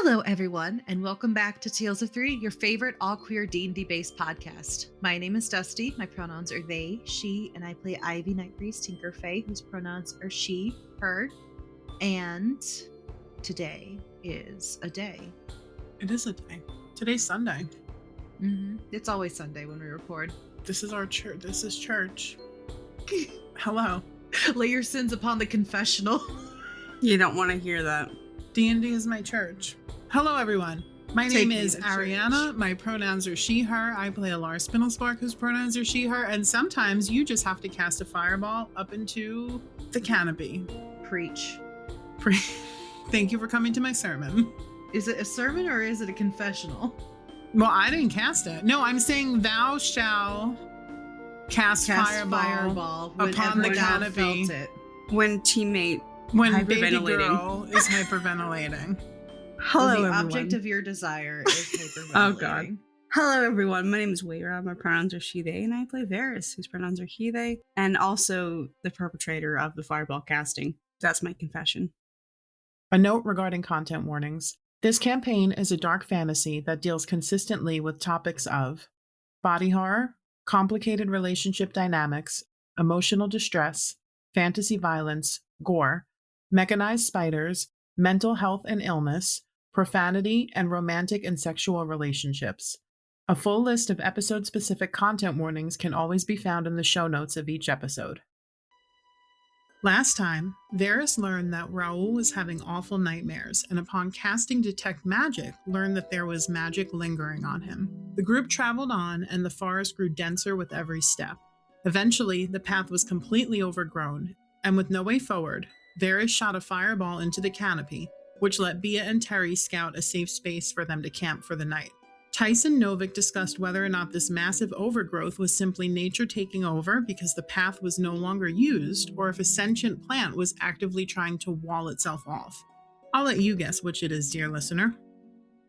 Hello, everyone, and welcome back to Tales of Three, your favorite all-queer D&D-based podcast. My name is Dusty. My pronouns are they, she, and I play Ivy Night Priest Tinker Fae, whose pronouns are she, her. And today is a day. It is a day. Today's Sunday. It's always Sunday when we record. This is our church. This is church. Hello. Lay your sins upon the confessional. You don't want to hear that. D&D is my church. Hello, everyone. My name is Ariana. My pronouns are she, her. I play a Lars Spindlespark, whose pronouns are she, her. And sometimes you just have to cast a fireball up into the canopy. Preach. Thank you for coming to my sermon. Is it a sermon or is it a confessional? Well, I didn't cast it. No, I'm saying thou shall cast fireball upon the canopy. When teammate When baby girl is hyperventilating. Hello, the everyone. object of your desire is hyperventilating. Oh, God. Hello, everyone. My name is Wayra. My pronouns are she, they, and I play Varys, whose pronouns are he, they, and also the perpetrator of the fireball casting. That's my confession. A note regarding content warnings. This campaign is a dark fantasy that deals consistently with topics of body horror, complicated relationship dynamics, emotional distress, fantasy violence, gore, mechanized spiders, mental health and illness, profanity, and romantic and sexual relationships. A full list of episode-specific content warnings can always be found in the show notes of each episode. Last time, Varys learned that Raul was having awful nightmares, and upon casting Detect Magic, learned that there was magic lingering on him. The group traveled on, and the forest grew denser with every step. Eventually, the path was completely overgrown, and with no way forward, Varys shot a fireball into the canopy, which let Bia and Terry scout a safe space for them to camp for the night. Tice and Novick discussed whether or not this massive overgrowth was simply nature taking over because the path was no longer used, or if a sentient plant was actively trying to wall itself off. I'll let you guess which it is, dear listener.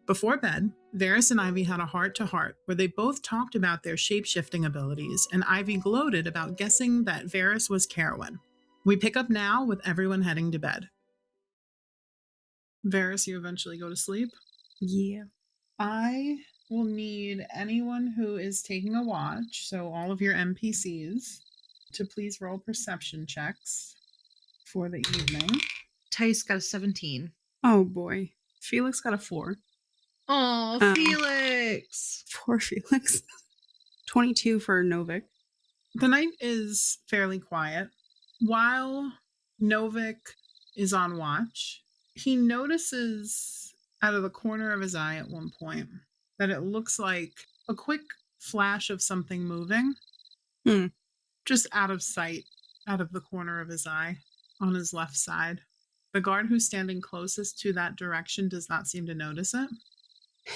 Before bed, Varys and Ivy had a heart-to-heart where they both talked about their shape-shifting abilities, and Ivy gloated about guessing that Varys was Carowin. We pick up now with everyone heading to bed. Varys, you eventually go to sleep? Yeah. I will need anyone who is taking a watch, so all of your NPCs, to please roll perception checks for the evening. Tice got a 17. Oh, boy. Felix got a 4. Oh, Felix! Poor Felix. 22 for Novick. The night is fairly quiet. While Novick is on watch, he notices out of the corner of his eye at one point that it looks like a quick flash of something moving. Just out of sight, out of the corner of his eye, on his left side. The guard who's standing closest to that direction does not seem to notice it.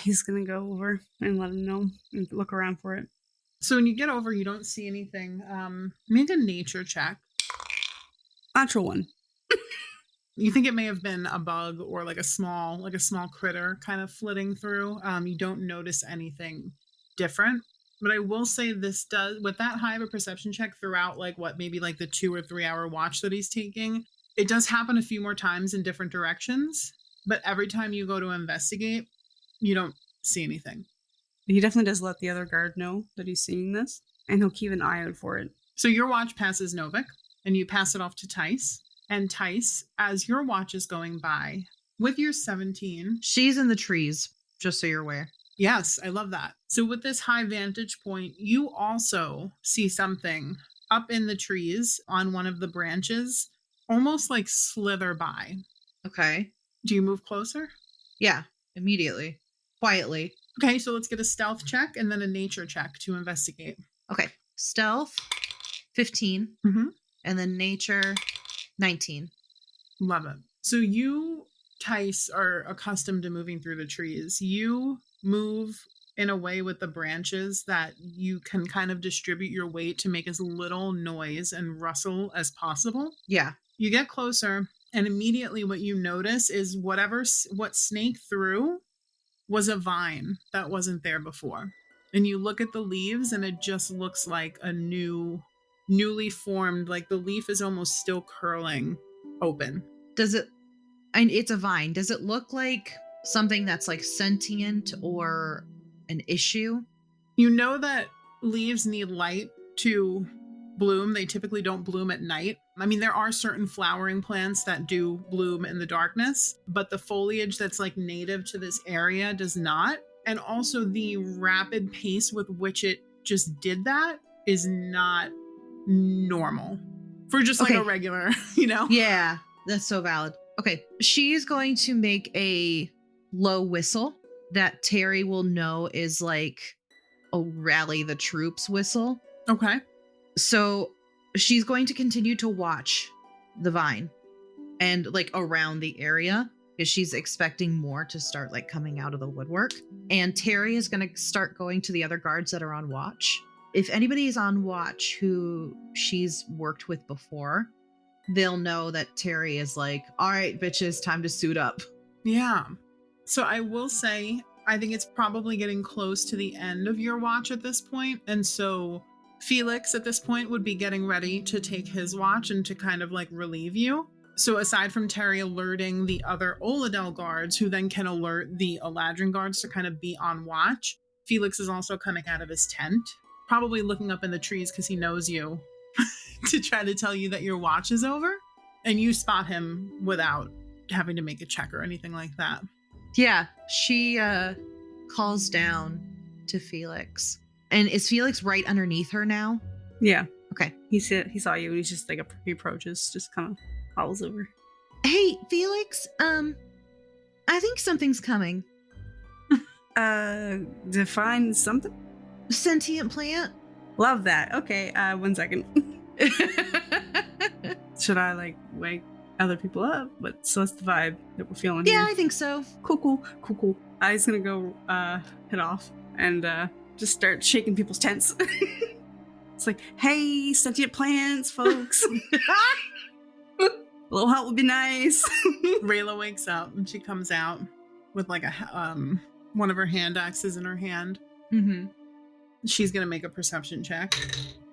He's going to go over and let him know and look around for it. So when you get over, you don't see anything. Make a nature check. Natural 1. You think it may have been a bug or like a small critter kind of flitting through. You don't notice anything different. But I will say this does, with that high of a perception check throughout maybe the 2 or 3 hour watch that he's taking, it does happen a few more times in different directions. But every time you go to investigate, you don't see anything. He definitely does let the other guard know that he's seeing this, and he'll keep an eye out for it. So your watch passes Novick, and you pass it off to Tice. And Tice, as your watch is going by, with your 17... She's in the trees, just so you're aware. Yes, I love that. So with this high vantage point, you also see something up in the trees on one of the branches, almost like slither by. Okay. Do you move closer? Yeah, immediately. Quietly. Okay, so let's get a stealth check and then a nature check to investigate. Okay. Stealth, 15. And then nature, 19. Love it. So you, Tice, are accustomed to moving through the trees. You move in a way with the branches that you can kind of distribute your weight to make as little noise and rustle as possible. Yeah. You get closer, and immediately what you notice is what Snake threw was a vine that wasn't there before. And you look at the leaves, and it just looks like a newly formed, like the leaf is almost still curling open. Does it, and it's a vine, does it look like something that's like sentient or an issue? You know that leaves need light to bloom. They typically don't bloom at night. I mean, there are certain flowering plants that do bloom in the darkness, but the foliage that's like native to this area does not. And also the rapid pace with which it just did that is not normal for just like Okay. a regular, you know? Yeah, that's so valid. Okay, she's going to make a low whistle that Terry will know is like a rally the troops whistle. Okay. So she's going to continue to watch the vine and like around the area because she's expecting more to start like coming out of the woodwork. And Terry is going to start going to the other guards that are on watch. If anybody is on watch who she's worked with before, they'll know that Terry is like, all right, bitches, time to suit up. Yeah. So I will say, I think it's probably getting close to the end of your watch at this point. And so Felix at this point would be getting ready to take his watch and to kind of like relieve you. So aside from Terry alerting the other Oladel guards, who then can alert the Eladrin guards to kind of be on watch, Felix is also coming out of his tent, probably looking up in the trees because he knows you to try to tell you that your watch is over. And you spot him without having to make a check or anything like that. Yeah, she calls down to Felix. And is Felix right underneath her now? Yeah. Okay. He saw you and he's just like he approaches, just kind of howls over. Hey, Felix, I think something's coming. Define something? Sentient plant? Love that. Okay, 1 second. Should I like wake other people up? But so that's the vibe that we're feeling. Yeah, here. I think so. Cool. I was gonna go head off and just start shaking people's tents. It's like, hey, sentient plants, folks. A little help would be nice. Rayla wakes up and she comes out with like a one of her hand axes in her hand. Mm-hmm. She's gonna make a perception check.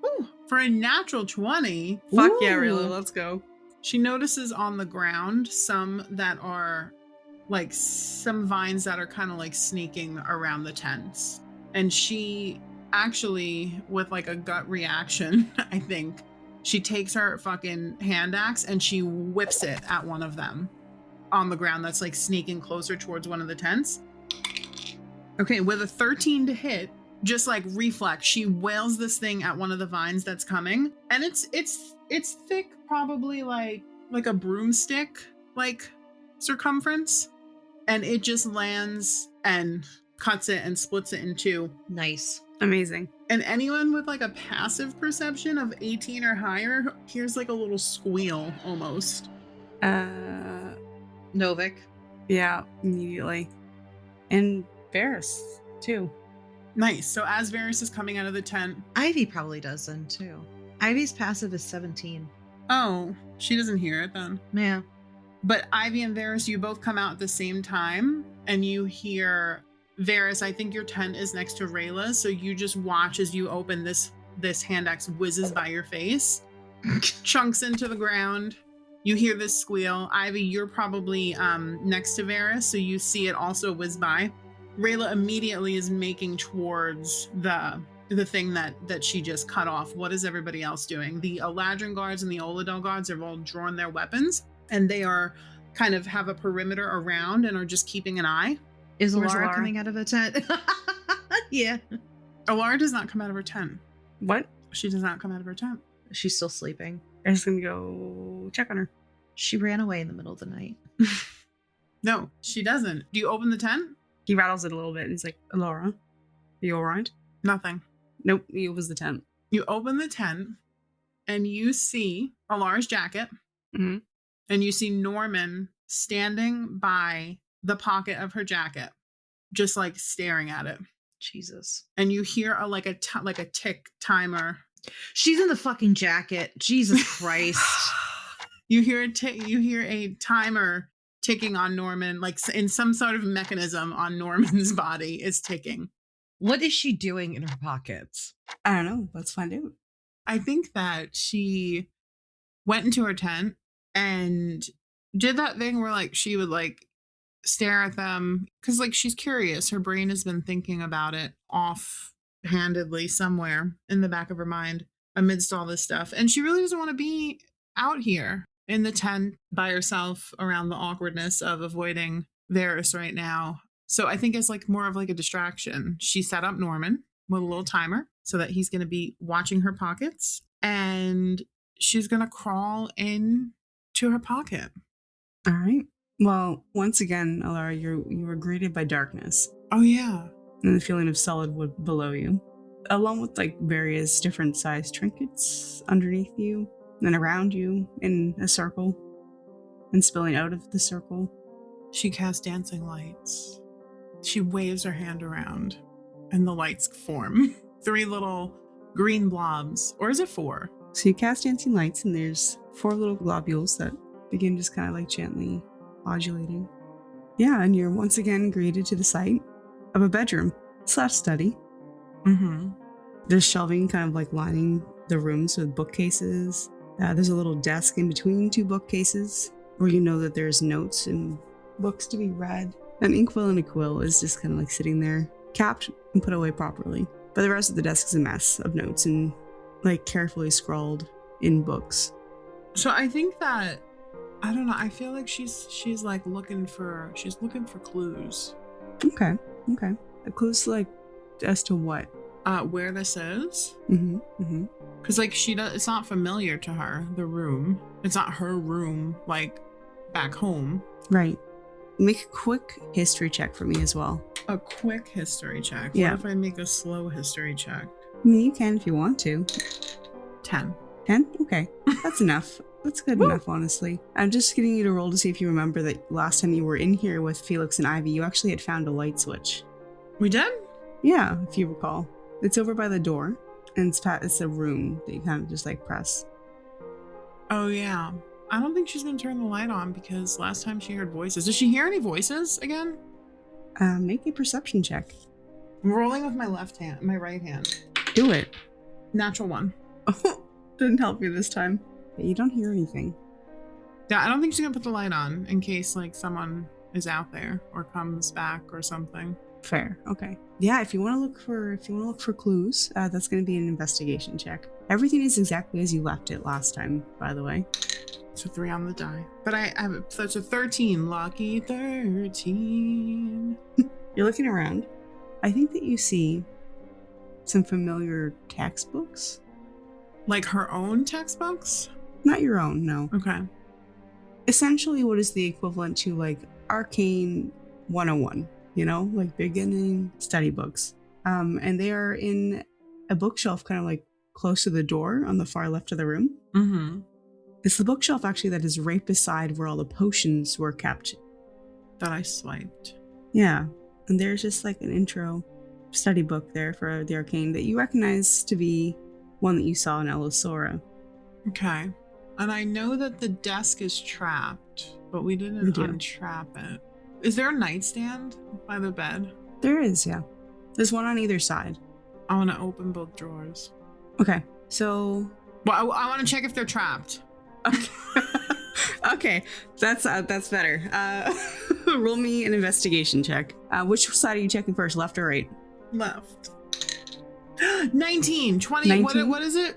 Ooh, for a natural 20. Fuck yeah, really, let's go. She notices on the ground some that are like some vines that are kind of like sneaking around the tents. And she actually, with like a gut reaction, I think, she takes her fucking hand axe and she whips it at one of them on the ground that's like sneaking closer towards one of the tents. Okay, with a 13 to hit, just like reflex, she wails this thing at one of the vines that's coming, and it's thick, probably like a broomstick like circumference, and it just lands and cuts it and splits it in two. Nice. Amazing. And anyone with like a passive perception of 18 or higher hears like a little squeal almost. Novick. Yeah, immediately. And Varys too. Nice. So as Varys is coming out of the tent, Ivy probably does then too. Ivy's passive is 17. oh, she doesn't hear it then. Yeah. But Ivy and Varys, you both come out at the same time, and you hear Varys, I think your tent is next to Rayla, so you just watch as you open this hand axe whizzes by your face, chunks into the ground. You hear this squeal. Ivy, you're probably next to Varys, so you see it also whiz by. Rayla immediately is making towards the thing that she just cut off. What is everybody else doing? The Eladrin guards and the Oladel guards have all drawn their weapons, and they are kind of have a perimeter around and are just keeping an eye. Is Where's Alara Alara? coming out of a tent? Yeah. Alara does not come out of her tent. What? She does not come out of her tent. She's still sleeping. I'm just gonna go check on her. She ran away in the middle of the night. No, she doesn't. Do you open the tent? He rattles it a little bit and he's like, Laura, are you alright? Nothing. Nope, he opens the tent. You open the tent and you see Alara's jacket, Mm-hmm. and you see Norman standing by the pocket of her jacket, just like staring at it. Jesus. And you hear a tick timer. She's in the fucking jacket. Jesus Christ. You hear a timer ticking on Norman, like in some sort of mechanism on Norman's body is ticking. What is she doing in her pockets? I don't know. Let's find out. I think that she went into her tent and did that thing where like she would like stare at them because, like, she's curious. Her brain has been thinking about it offhandedly somewhere in the back of her mind amidst all this stuff. And she really doesn't want to be out here in the tent by herself around the awkwardness of avoiding Varys right now. So I think it's like more of like a distraction. She set up Norman with a little timer so that he's going to be watching her pockets, and she's going to crawl in to her pocket. All right. Well, once again, Alara, you were greeted by darkness. Oh, yeah. And the feeling of solid wood below you, along with like various different sized trinkets underneath you and around you in a circle and spilling out of the circle. She casts dancing lights. She waves her hand around, and the lights form 3 little green blobs. Or is it 4? So you cast dancing lights, and there's 4 little globules that begin just kind of like gently modulating. Yeah, and you're once again greeted to the sight of a bedroom / study. Mm-hmm. There's shelving kind of like lining the rooms with bookcases. There's a little desk in between 2 bookcases where you know that there's notes and books to be read. An inkwell and a quill is just kind of like sitting there, capped and put away properly. But the rest of the desk is a mess of notes and like carefully scrawled in books. So I think that, I don't know, I feel like she's like looking for clues. Okay. Clues like as to what? Where this is. Mm-hmm. Because like it's not familiar to her, the room. It's not her room, like back home. Right. Make a quick history check for me as well. A quick history check. Yeah. What if I make a slow history check? I mean, you can if you want to. 10. 10? Okay. That's enough. That's good enough, honestly. I'm just getting you to roll to see if you remember that last time you were in here with Felix and Ivy, you actually had found a light switch. We did? Yeah, if you recall. It's over by the door, and it's a room that you kind of just like press. Oh, yeah. I don't think she's going to turn the light on because last time she heard voices. Does she hear any voices again? Make a perception check. I'm rolling with my right hand. Do it. Natural 1. Oh, didn't help you this time. You don't hear anything. Yeah, I don't think she's going to put the light on in case like someone is out there or comes back or something. Fair. Okay. Yeah, if you want to look for clues, that's going to be an investigation check. Everything is exactly as you left it last time, by the way. So 3 on the die. But I have such a 13. Lucky 13. You're looking around. I think that you see some familiar textbooks. Like her own textbooks? Not your own, no. Okay. Essentially what is the equivalent to like Arcane 101, you know, like beginning study books. And they are in a bookshelf kind of like close to the door on the far left of the room. Mm-hmm. It's the bookshelf actually that is right beside where all the potions were kept. That I swiped. Yeah. And there's just like an intro study book there for the arcane that you recognize to be one that you saw in Elisora. Okay. And I know that the desk is trapped, but we didn't untrap it. Is there a nightstand by the bed? There is, yeah. There's one on either side. I want to open both drawers. Okay. So... Well, I want to check if they're trapped. Okay, that's better. Roll me an investigation check. Which side are you checking first, left or right? Left. 19, 20. 19? What is it?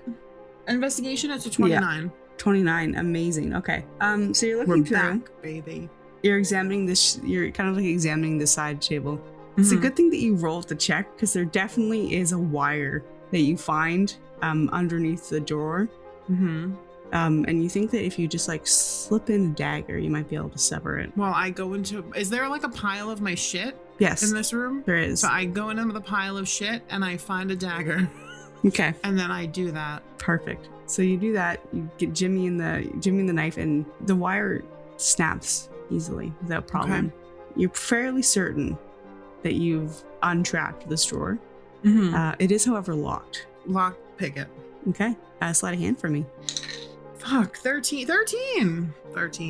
Investigation. It's a 29. Yeah. 29. Amazing. Okay. So you're looking We're through. Back, baby. You're examining this. You're kind of like examining the side table. It's a good thing that you rolled the check because there definitely is a wire that you find underneath the drawer. Mm-hmm. And you think that if you just like slip in a dagger, you might be able to sever it. Well, I go into... Is there like a pile of my shit Yes, in this room? there is. So I go into the pile of shit and I find a dagger. Okay, And then I do that. perfect. So you do that. You get Jimmy in the knife, and the wire snaps easily without problem. Okay. You're fairly certain that you've untrapped this drawer. Mm-hmm. It is, however, locked. Lock picket. Okay, slide a hand for me. Fuck, 13.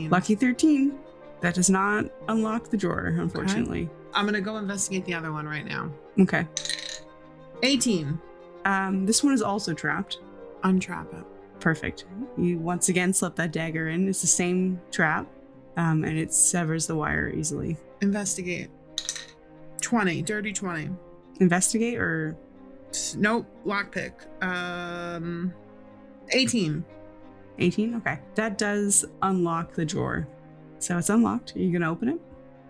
Lucky 13. That does not unlock the drawer, unfortunately. I'm going to go investigate the other one right now. Okay. 18. This one is also trapped. Untrap it. Perfect. You once again slip that dagger in. It's the same trap, and it severs the wire easily. Investigate. 20. Dirty 20. Investigate or? Nope. Lockpick. 18. 18? Okay. That does unlock the drawer. So it's unlocked. Are you going to open it?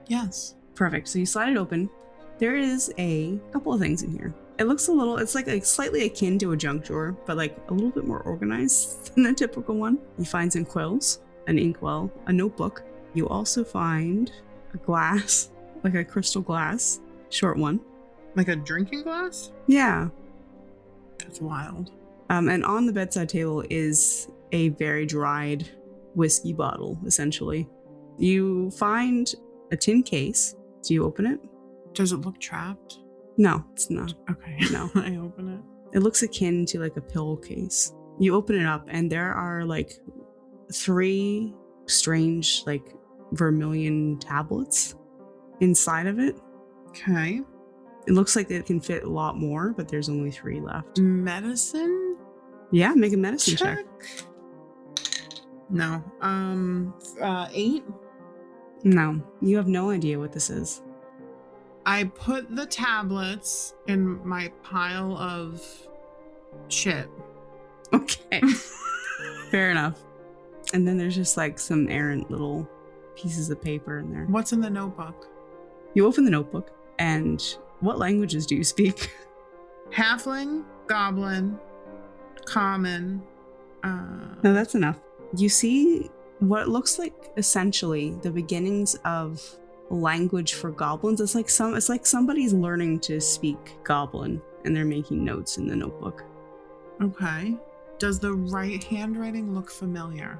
Yes. Perfect. So you slide it open. There is a couple of things in here. It looks it's like slightly akin to a junk drawer, but like a little bit more organized than a typical one. You find some quills, an inkwell, a notebook. You also find a glass, like a crystal glass, short one. Like a drinking glass? Yeah. That's wild. And on the bedside table is a very dried whiskey bottle, essentially. You find a tin case. Do you open it? Does it look trapped? No, it's not. Okay. No. I open it. It looks akin to like a pillowcase. You open it up and there are like 3 strange like vermilion tablets inside of it. Okay. It looks like it can fit a lot more, but there's only 3 left. Medicine? Yeah, make a medicine check. No. 8? No, you have no idea what this is. I put the tablets in my pile of shit. Okay. Fair enough. And then there's just like some errant little pieces of paper in there. What's in the notebook? You open the notebook, and what languages do you speak? Halfling, goblin, common. No, that's enough. You see what looks like essentially the beginnings of language for goblins. It's like somebody's learning to speak goblin, and they're making notes in the notebook. Okay. Does the handwriting look familiar?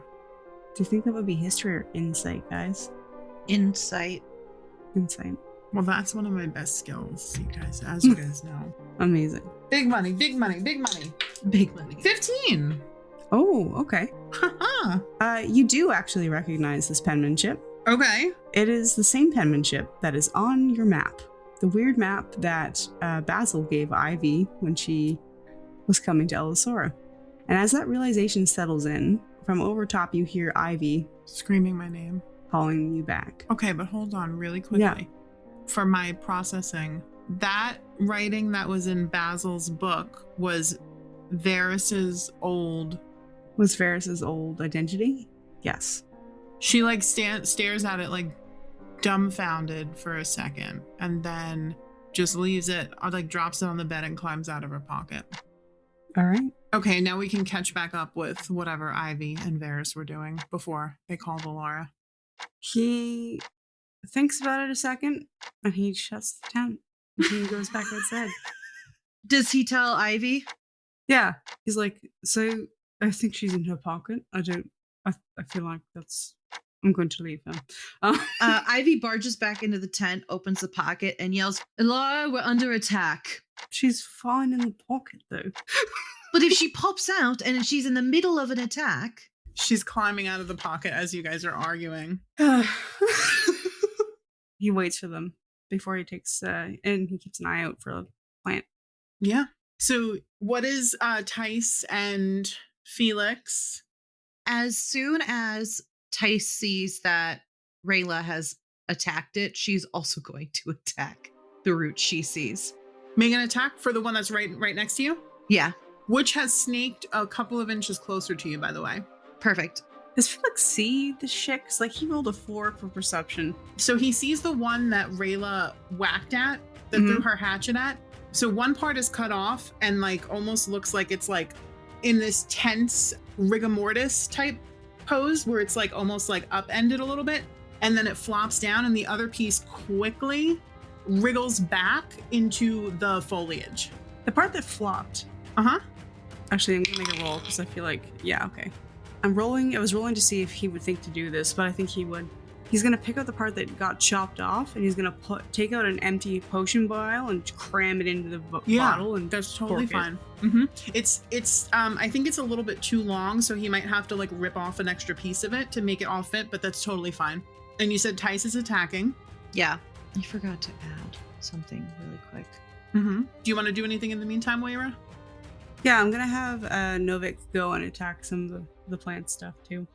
Do you think that would be history or insight, guys? Insight. Insight. Well, that's one of my best skills, you guys, as you guys know. Amazing. Big money, big money, big money. Big money. 15. Oh, okay. Haha. You do actually recognize this penmanship. Okay. It is the same penmanship that is on your map. The weird map that Basil gave Ivy when she was coming to Elisora. And as that realization settles in, from over top you hear Ivy Screaming my name. calling you back. Okay, but hold on really quickly. Yeah. For my processing, that writing that was in Basil's book was Varys's old... Was Varys's old identity? Yes. She like stares at it like dumbfounded for a second, and then just leaves it, or like drops it on the bed and climbs out of her pocket. All right. Okay, now we can catch back up with whatever Ivy and Varys were doing before they called Alara. He thinks about it a second, and he shuts the tent. He goes back outside. Does he tell Ivy? Yeah. He's like, so I think she's in her pocket. I feel like I'm going to leave him. Ivy barges back into the tent, opens the pocket, and yells, "Alara, we're under attack." She's fine in the pocket, though. But if she pops out and she's in the middle of an attack... She's climbing out of the pocket as you guys are arguing. He waits for them before he takes, and he keeps an eye out for a plant. Yeah. So what is Tice and Felix? As soon as Tice sees that Rayla has attacked it, she's also going to attack the root she sees. Make an attack for the one that's right next to you? Yeah. Which has snaked a couple of inches closer to you, by the way. Perfect. Does Felix see the shit? Because, like, he rolled a 4 for perception. So he sees the one that Rayla whacked at, that threw her hatchet at. So one part is cut off and, like, almost looks like it's, like, in this tense rigor mortis type pose where it's, like, almost, like, upended a little bit. And then it flops down and the other piece quickly wriggles back into the foliage. The part that flopped. Uh-huh. Actually, I'm going to make a roll because I feel like, yeah, okay. I was rolling to see if he would think to do this, but I think he would. He's going to pick out the part that got chopped off, and he's going to take out an empty potion vial and cram it into the bottle. And that's totally fine. It's I think it's a little bit too long, so he might have to like rip off an extra piece of it to make it all fit, but that's totally fine. And you said Tice is attacking. Yeah. I forgot to add something really quick. Do you want to do anything in the meantime, Moira? Yeah, I'm going to have Novick go and attack some of the plant stuff too.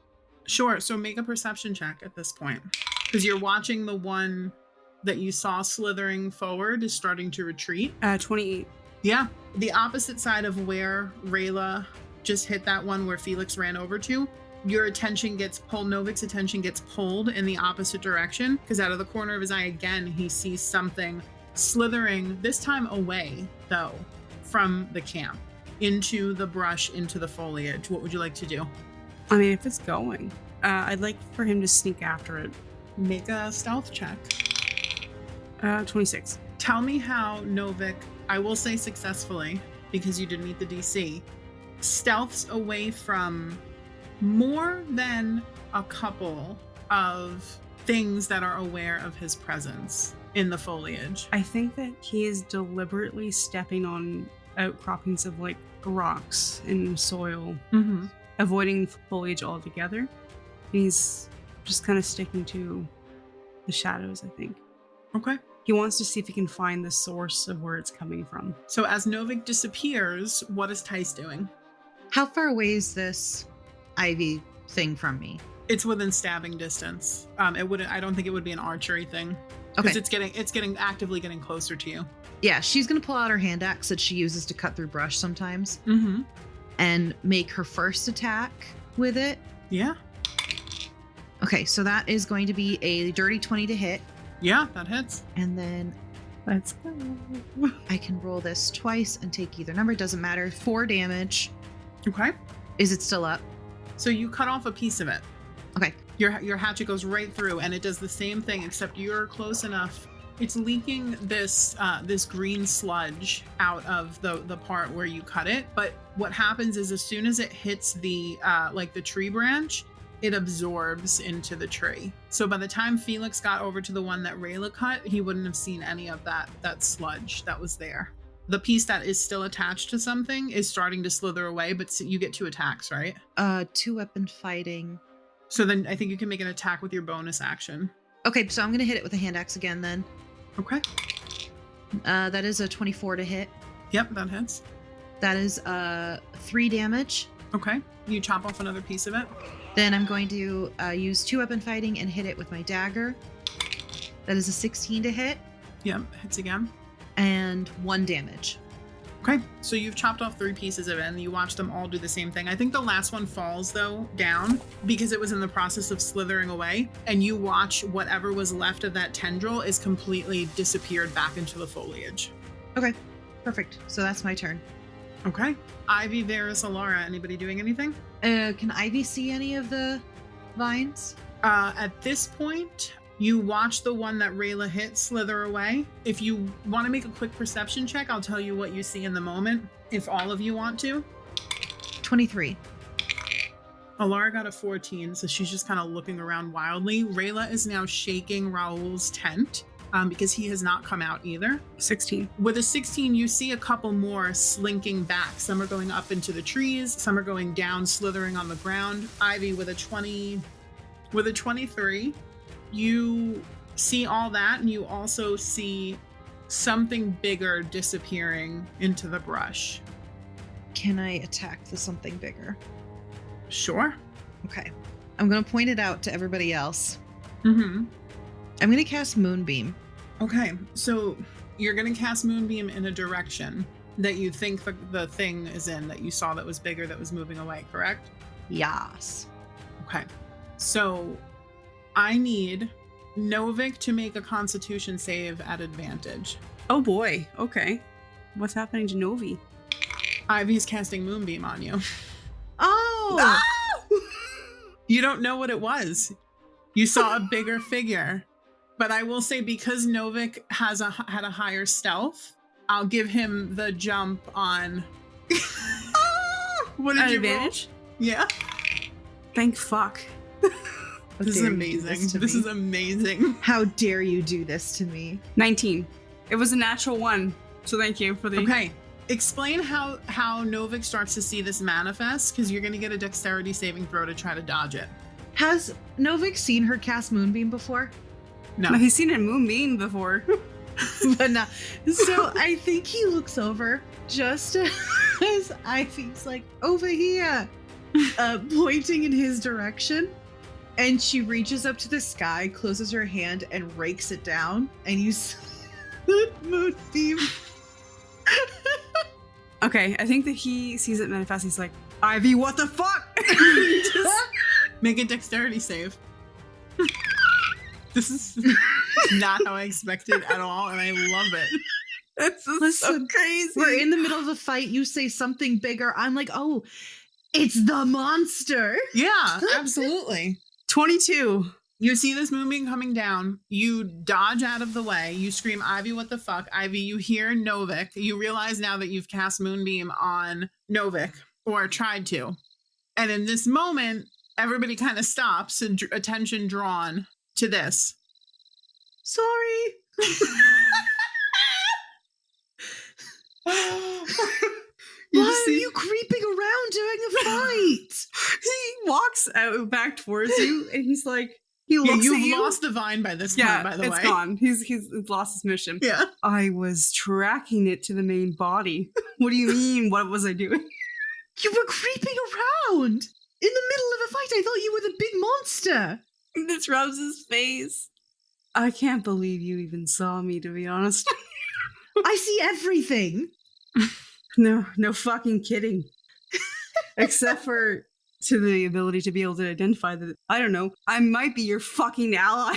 Sure. So make a perception check at this point, because you're watching the one that you saw slithering forward is starting to retreat. 28. Yeah. The opposite side of where Rayla just hit that one where Felix ran over to, your attention gets pulled, Novick's attention gets pulled in the opposite direction, because out of the corner of his eye again, he sees something slithering, this time away, though, from the camp, into the brush, into the foliage. What would you like to do? I mean, if it's going, I'd like for him to sneak after it. Make a stealth check. 26. Tell me how Novick, I will say successfully, because you did meet the DC, stealths away from more than a couple of things that are aware of his presence in the foliage. I think that he is deliberately stepping on outcroppings of like rocks and soil, avoiding foliage altogether. He's just kind of sticking to the shadows, I think. Okay. He wants to see if he can find the source of where it's coming from. So as Novick disappears, what is Tice doing? How far away is this ivy thing from me? It's within stabbing distance. I don't think it would be an archery thing. Okay. Because it's getting actively getting closer to you. Yeah, she's gonna pull out her hand axe that she uses to cut through brush sometimes, Mm-hmm. and make her first attack with it. Yeah. Okay, so that is going to be a dirty 20 to hit, Yeah, that hits. and then Let's go. I can roll this twice and take either number. It doesn't matter. 4 damage. Okay. Is it still up? So you cut off a piece of it. Okay. Your hatchet goes right through, and it does the same thing, except you're close enough. It's leaking this green sludge out of the part where you cut it. But what happens is, as soon as it hits the tree branch, it absorbs into the tree. So by the time Felix got over to the one that Rayla cut, he wouldn't have seen any of that sludge that was there. The piece that is still attached to something is starting to slither away, but you get 2 attacks, right? 2 weapon fighting. So then I think you can make an attack with your bonus action. Okay, so I'm gonna hit it with a hand axe again then. Okay. That is a 24 to hit. Yep, that hits. That is 3 damage. Okay. You chop off another piece of it. Then I'm going to use 2 weapon fighting and hit it with my dagger. That is a 16 to hit Yep, hits again. and 1 damage. Okay, so you've chopped off 3 pieces of it, and you watch them all do the same thing. I think the last one falls, though, down, because it was in the process of slithering away, and you watch whatever was left of that tendril is completely disappeared back into the foliage. Okay, perfect. So that's my turn. Okay. Ivy, Varys, Alara, anybody doing anything? Can Ivy see any of the vines? At this point, you watch the one that Rayla hit slither away. If you want to make a quick perception check, I'll tell you what you see in the moment, if all of you want to. 23. Alara got a 14, so she's just kind of looking around wildly. Rayla is now shaking Raul's tent because he has not come out either. 16. With a 16, you see a couple more slinking back. Some are going up into the trees, some are going down, slithering on the ground. Ivy with a 23. You see all that, and you also see something bigger disappearing into the brush. Can I attack the something bigger? Sure. Okay. I'm going to point it out to everybody else. Mm-hmm. I'm going to cast Moonbeam. Okay, so you're going to cast Moonbeam in a direction that you think the thing is in, that you saw that was bigger, that was moving away, correct? Yas. Okay, so I need Novick to make a Constitution save at advantage. Oh boy. Okay. What's happening to Novi? Ivy's casting Moonbeam on you. Oh! You don't know what it was. You saw a bigger figure. But I will say, because Novick had a higher stealth, I'll give him the jump on. What did An you advantage? roll? Yeah. Thank fuck. This is amazing. This is amazing. How dare you do this to me? 19. It was a natural 1. So thank you for the... Okay. Explain how Novick starts to see this manifest, because you're going to get a dexterity saving throw to try to dodge it. Has Novick seen her cast Moonbeam before? No. He's seen a moonbeam before. But no. So I think he looks over just as Ivy's like, over here, pointing in his direction. And she reaches up to the sky, closes her hand, and rakes it down. And you moonbeam. Okay, I think that he sees it manifest. He's like, Ivy, what the fuck? Just make a dexterity save. This is not how I expected at all, and I love it. This is Listen, so crazy. We're in the middle of a fight. You say something bigger. I'm like, oh, it's the monster. Yeah, absolutely. 22. You see this moonbeam coming down. You dodge out of the way. You scream, Ivy, what the fuck? Ivy, you hear Novick. You realize now that you've cast moonbeam on Novick, or tried to. And in this moment, everybody kind of stops and attention drawn to this. Sorry. Why are you creeping around during a fight? He walks out back towards you, and he's like, he looks you've at you. lost the vine by this point, by the way. It's gone. He's lost his mission. Yeah. I was tracking it to the main body. What do you mean? What was I doing? You were creeping around in the middle of a fight. I thought you were the big monster. This rubs his face. I can't believe you even saw me, to be honest. I see everything. No fucking kidding. Except for to the ability to be able to identify that, I don't know, I might be your fucking ally.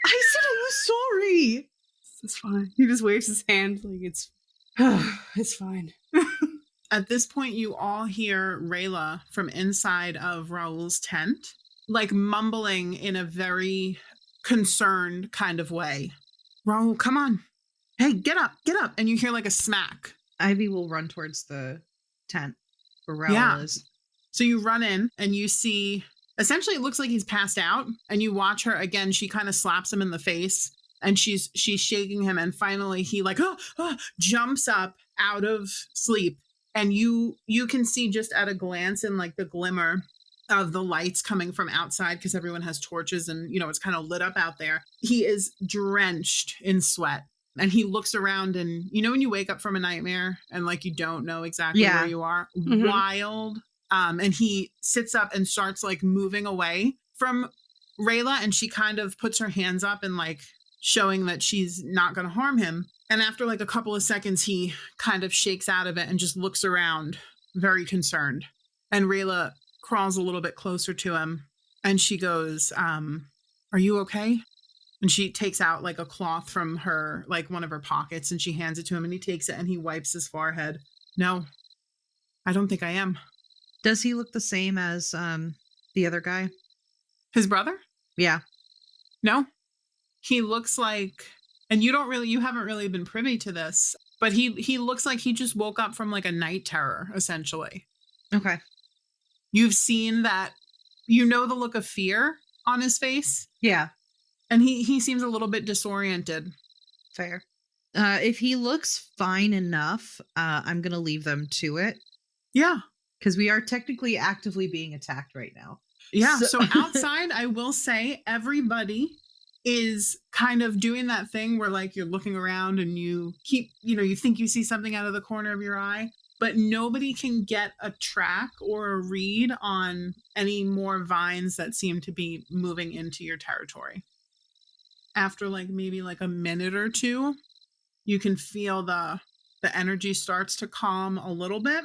I said I was sorry. It's fine. He just waves his hand like it's fine. At this point, you all hear Rayla from inside of Raul's tent, like mumbling in a very concerned kind of way. Raul, come on. Hey, get up. And you hear like a smack. Ivy will run towards the tent where Raul is. So you run in and you see, essentially it looks like he's passed out, and you watch her again. She kind of slaps him in the face and she's shaking him. And finally he like, jumps up out of sleep. And you can see just at a glance in like the glimmer of the lights coming from outside, because everyone has torches and, it's kind of lit up out there. He is drenched in sweat. And he looks around, and when you wake up from a nightmare and like you don't know exactly where you are, wild. And he sits up and starts like moving away from Rayla, and she kind of puts her hands up and like showing that she's not going to harm him. And after like a couple of seconds, he kind of shakes out of it and just looks around, very concerned. And Rayla crawls a little bit closer to him, and she goes, are you okay? And she takes out like a cloth from her, like one of her pockets, and she hands it to him, and he takes it and he wipes his forehead. No, I don't think I am. Does he look the same as the other guy? His brother? Yeah. No. He looks like, and you haven't really been privy to this, but he looks like he just woke up from like a night terror, essentially. Okay. You've seen that, the look of fear on his face. Yeah. And he seems a little bit disoriented. Fair. If he looks fine enough, I'm going to leave them to it. Yeah. Because we are technically actively being attacked right now. Yeah. So outside, I will say everybody is kind of doing that thing where like you're looking around and you keep, you think you see something out of the corner of your eye, but nobody can get a track or a read on any more vines that seem to be moving into your territory. After like maybe like a minute or two, you can feel the energy starts to calm a little bit.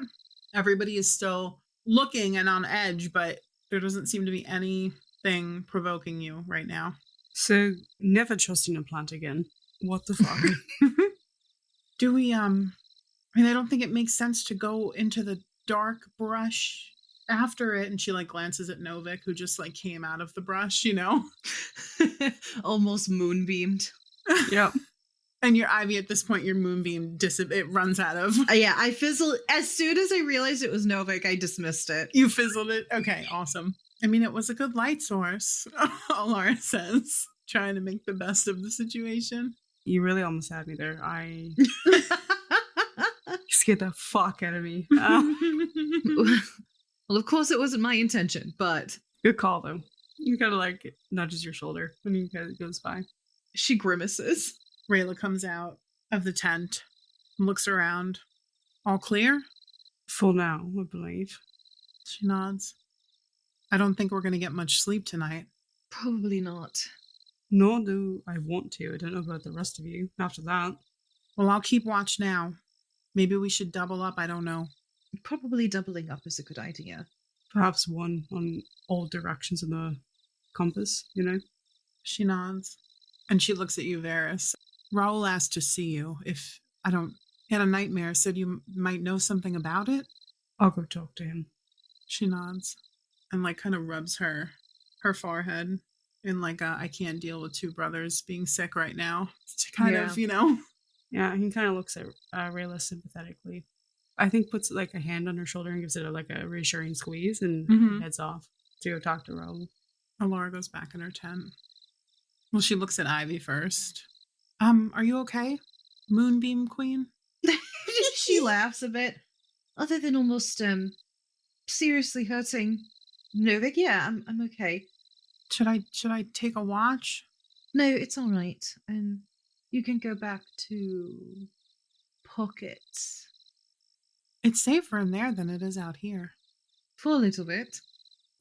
Everybody is still looking and on edge, but there doesn't seem to be anything provoking you right now. So never trusting a plant again. What the fuck? Do we, I don't think it makes sense to go into the dark brush after it. And she like glances at Novick, who just like came out of the brush, Almost moonbeamed. Yep. And your Ivy at this point, your moonbeam, it runs out of. Yeah, I fizzled. As soon as I realized it was Novick, I dismissed it. You fizzled it? Okay, awesome. I mean, it was a good light source, Alara says, trying to make the best of the situation. You really almost had me there. I scared the fuck out of me. Well, of course it wasn't my intention, but... Good call, though. You kind of like nudges your shoulder and he kind of goes by. She grimaces. Rayla comes out of the tent and looks around. All clear? Full now, I believe. She nods. I don't think we're going to get much sleep tonight. Probably not. Nor do I want to. I don't know about the rest of you after that. Well, I'll keep watch now. Maybe we should double up. I don't know. Probably doubling up is a good idea. Perhaps one on all directions of the compass, you know? She nods. And she looks at you, Varys. Raul asked to see you. If I don't... He had a nightmare, said you might know something about it. I'll go talk to him. She nods and like kind of rubs her forehead in like a, I can't deal with two brothers being sick right now. To kind of, you know. Yeah, he kind of looks at Rayla sympathetically. I think puts like a hand on her shoulder and gives it a reassuring squeeze and heads off to go talk to Raul. Alora goes back in her tent. Well, she looks at Ivy first. Are you okay? Moonbeam Queen? She laughs a bit. Other than almost seriously hurting Novick, yeah, I'm okay. Should I take a watch? No, it's all right. You can go back to Pockets. It's safer in there than it is out here. For a little bit.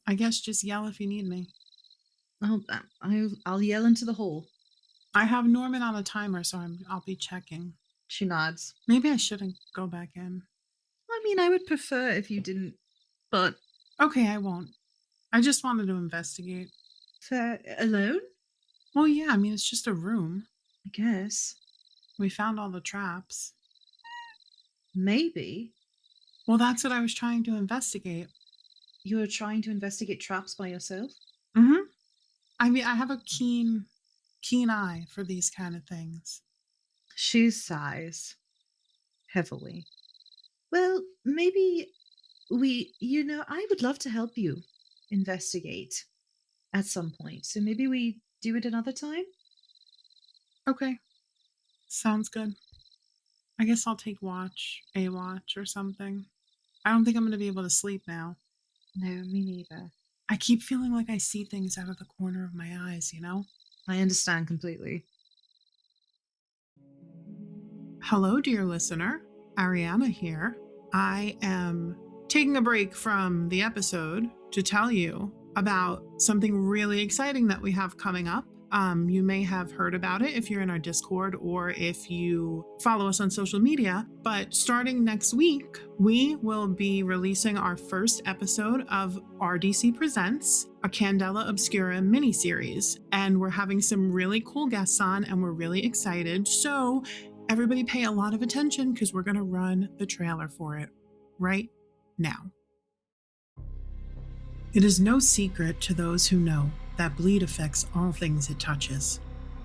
I guess just yell if you need me. I'll yell into the hall. I have Norman on a timer, so I'll be checking. She nods. Maybe I shouldn't go back in. I mean, I would prefer if you didn't, but... Okay, I won't. I just wanted to investigate. Alone? Well, yeah, I mean, it's just a room. I guess. We found all the traps. Maybe. Well, that's what I was trying to investigate. You're trying to investigate traps by yourself? Mm-hmm. I mean, I have a keen eye for these kind of things. She sighs heavily. Well, maybe I would love to help you investigate at some point. So maybe we do it another time? Okay. Sounds good. I guess I'll take a watch or something. I don't think I'm going to be able to sleep now. No, me neither. I keep feeling like I see things out of the corner of my eyes, you know? I understand completely. Hello, dear listener. Ariana here. I am taking a break from the episode to tell you about something really exciting that we have coming up. You may have heard about it if you're in our Discord or if you follow us on social media. But starting next week, we will be releasing our first episode of RDC Presents, a Candela Obscura miniseries. And we're having some really cool guests on, and we're really excited. So everybody pay a lot of attention because we're going to run the trailer for it right now. It is no secret to those who know that bleed affects all things it touches.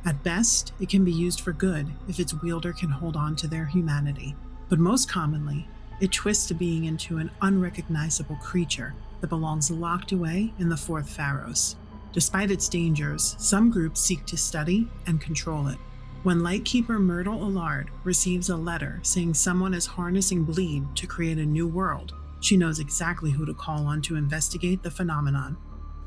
At best, it can be used for good if its wielder can hold on to their humanity. But most commonly, it twists to being into an unrecognizable creature that belongs locked away in the Fourth Pharos. Despite its dangers, some groups seek to study and control it. When Lightkeeper Myrtle Allard receives a letter saying someone is harnessing bleed to create a new world, she knows exactly who to call on to investigate the phenomenon.